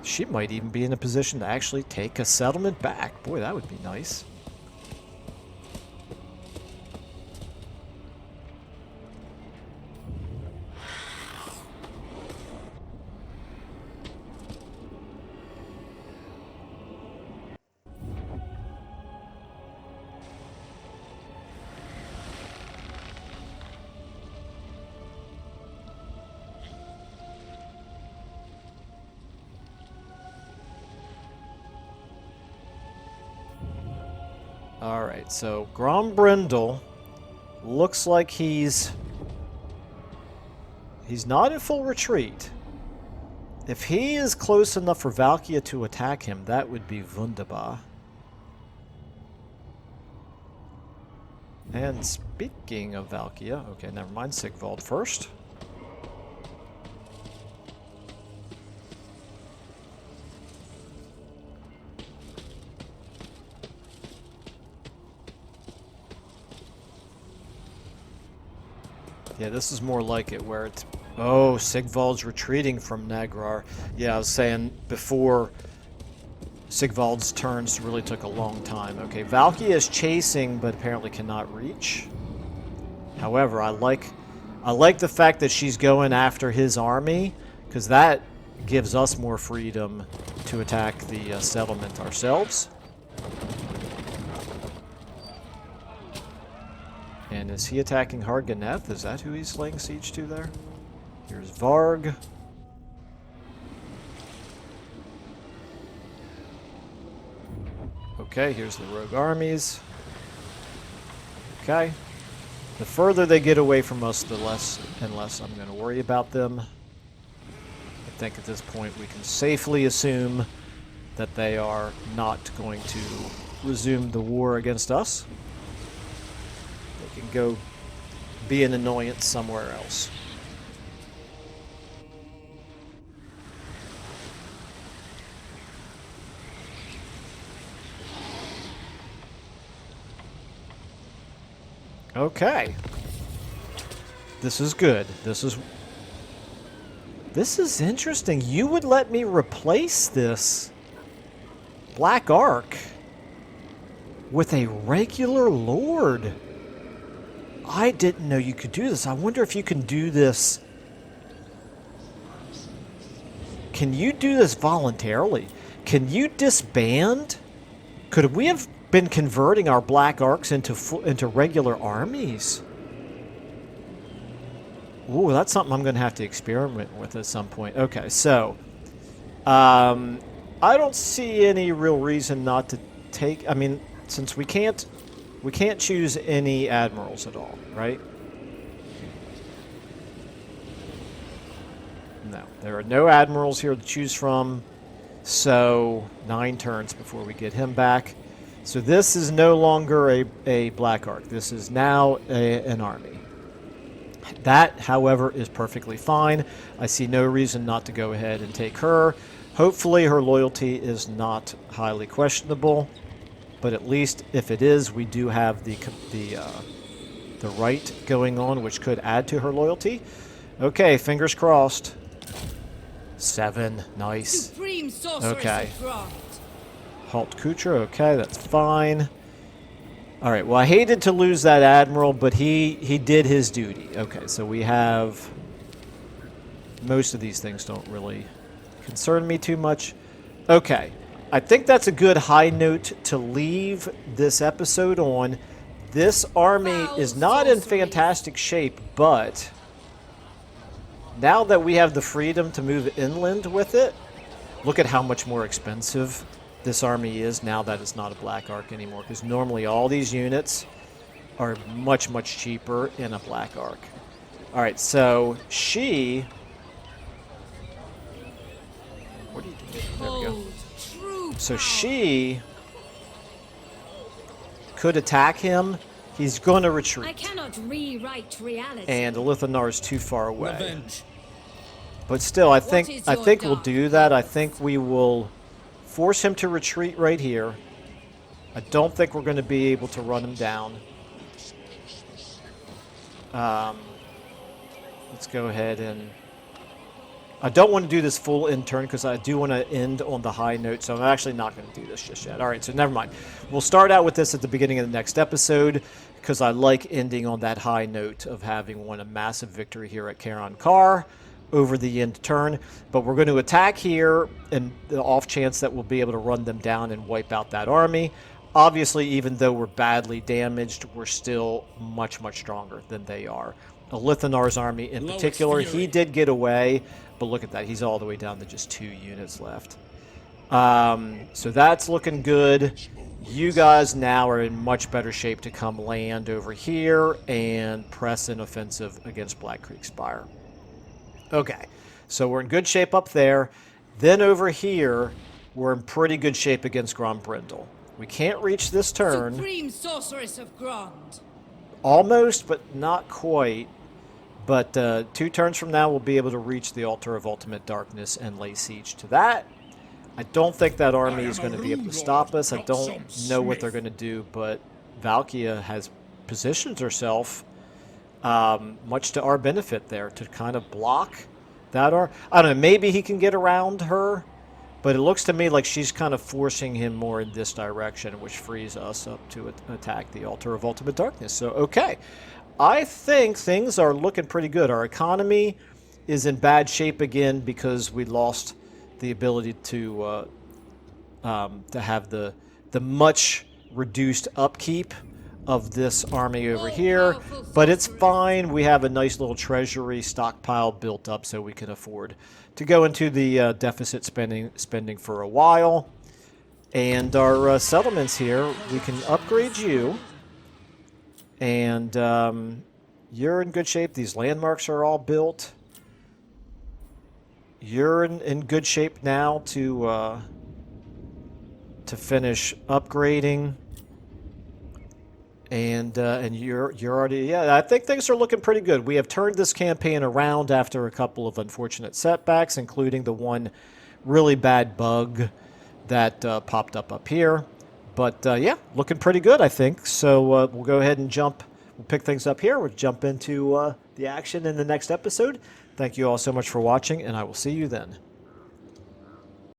She might even be in a position to actually take a settlement back. Boy, that would be nice. Alright, so Grombrindle looks like he's not in full retreat. If he is close enough for Valkia to attack him, that would be wunderbar. And speaking of Valkia, okay, never mind, Sigvald first. Yeah, this is more like it, where it's... Oh, Sigvald's retreating from Negrar. Yeah, I was saying before, Sigvald's turns really took a long time. Okay, Valkia is chasing, but apparently cannot reach. However, I like the fact that she's going after his army, because that gives us more freedom to attack the settlement ourselves. And is he attacking Harganeth? Is that who he's laying siege to there? Here's Varg. Okay, here's the rogue armies. Okay. The further they get away from us, the less and less I'm going to worry about them. I think at this point we can safely assume that they are not going to resume the war against us. They can go be an annoyance somewhere else. Okay. This is good. This is interesting. You would let me replace this Black Ark with a regular Lord. I didn't know you could do this. I wonder if you can do this. Can you do this voluntarily? Can you disband? Could we have been converting our Black Arks into regular armies? Ooh, that's something I'm going to have to experiment with at some point. Okay, so I don't see any real reason not to take. I mean, since we can't choose any admirals at all, right? No, there are no admirals here to choose from. So 9 turns before we get him back. So this is no longer a Black Ark. This is now an army. That, however, is perfectly fine. I see no reason not to go ahead and take her. Hopefully her loyalty is not highly questionable, but at least if it is, we do have the right going on, which could add to her loyalty. Okay, fingers crossed. 7, nice. Supreme sorceress Okay. of Grant. Halt Kucher, okay, that's fine. All right, well, I hated to lose that admiral, but he did his duty. Okay, so we have... Most of these things don't really concern me too much. Okay, I think that's a good high note to leave this episode on. This army is not in fantastic shape, but now that we have the freedom to move inland with it, look at how much more expensive this army is now that it's not a Black Ark anymore, because normally all these units are much, much cheaper in a Black Ark. All right, so she... What are you doing? There we go. So she could attack him. He's going to retreat. I cannot rewrite reality. And Lithanar is too far away. Revenge. But still, I is think your we'll dark do that. I think we will force him to retreat right here. I don't think we're going to be able to run him down. Let's go ahead and... I don't want to do this full in turn because I do want to end on the high note, so I'm actually not going to do this just yet. All right, so never mind. We'll start out with this at the beginning of the next episode because I like ending on that high note of having won a massive victory here at Karon Kar over the end turn. But we're going to attack here and the off chance that we'll be able to run them down and wipe out that army. Obviously, even though we're badly damaged, we're still much, much stronger than they are. Lithanar's army in particular, he did get away, but look at that. He's all the way down to just 2 units left. So that's looking good. You guys now are in much better shape to come land over here and press an offensive against Black Creek Spire. Okay, so we're in good shape up there. Then over here, we're in pretty good shape against Grombrindle. We can't reach this turn. Supreme sorceress of Grant. Almost, but not quite. But 2 turns from now, we'll be able to reach the Altar of Ultimate Darkness and lay siege to that. I don't think that army is going to be able to stop us. I don't know what they're going to do, but Valkia has positioned herself much to our benefit there to kind of block that. Or I don't know, maybe he can get around her, but it looks to me like she's kind of forcing him more in this direction, which frees us up to attack the Altar of Ultimate Darkness. So, okay. I think things are looking pretty good. Our economy is in bad shape again because we lost the ability to have the much reduced upkeep of this army over here, but it's fine. We have a nice little treasury stockpile built up so we can afford to go into the deficit spending for a while. And our settlements here, we can upgrade you. And you're in good shape. These landmarks are all built. You're in good shape now to finish upgrading. And you're already, yeah, I think things are looking pretty good. We have turned this campaign around after a couple of unfortunate setbacks, including the one really bad bug that popped up here. But yeah, looking pretty good, I think. So we'll go ahead and we'll pick things up here. We'll jump into the action in the next episode. Thank you all so much for watching, and I will see you then.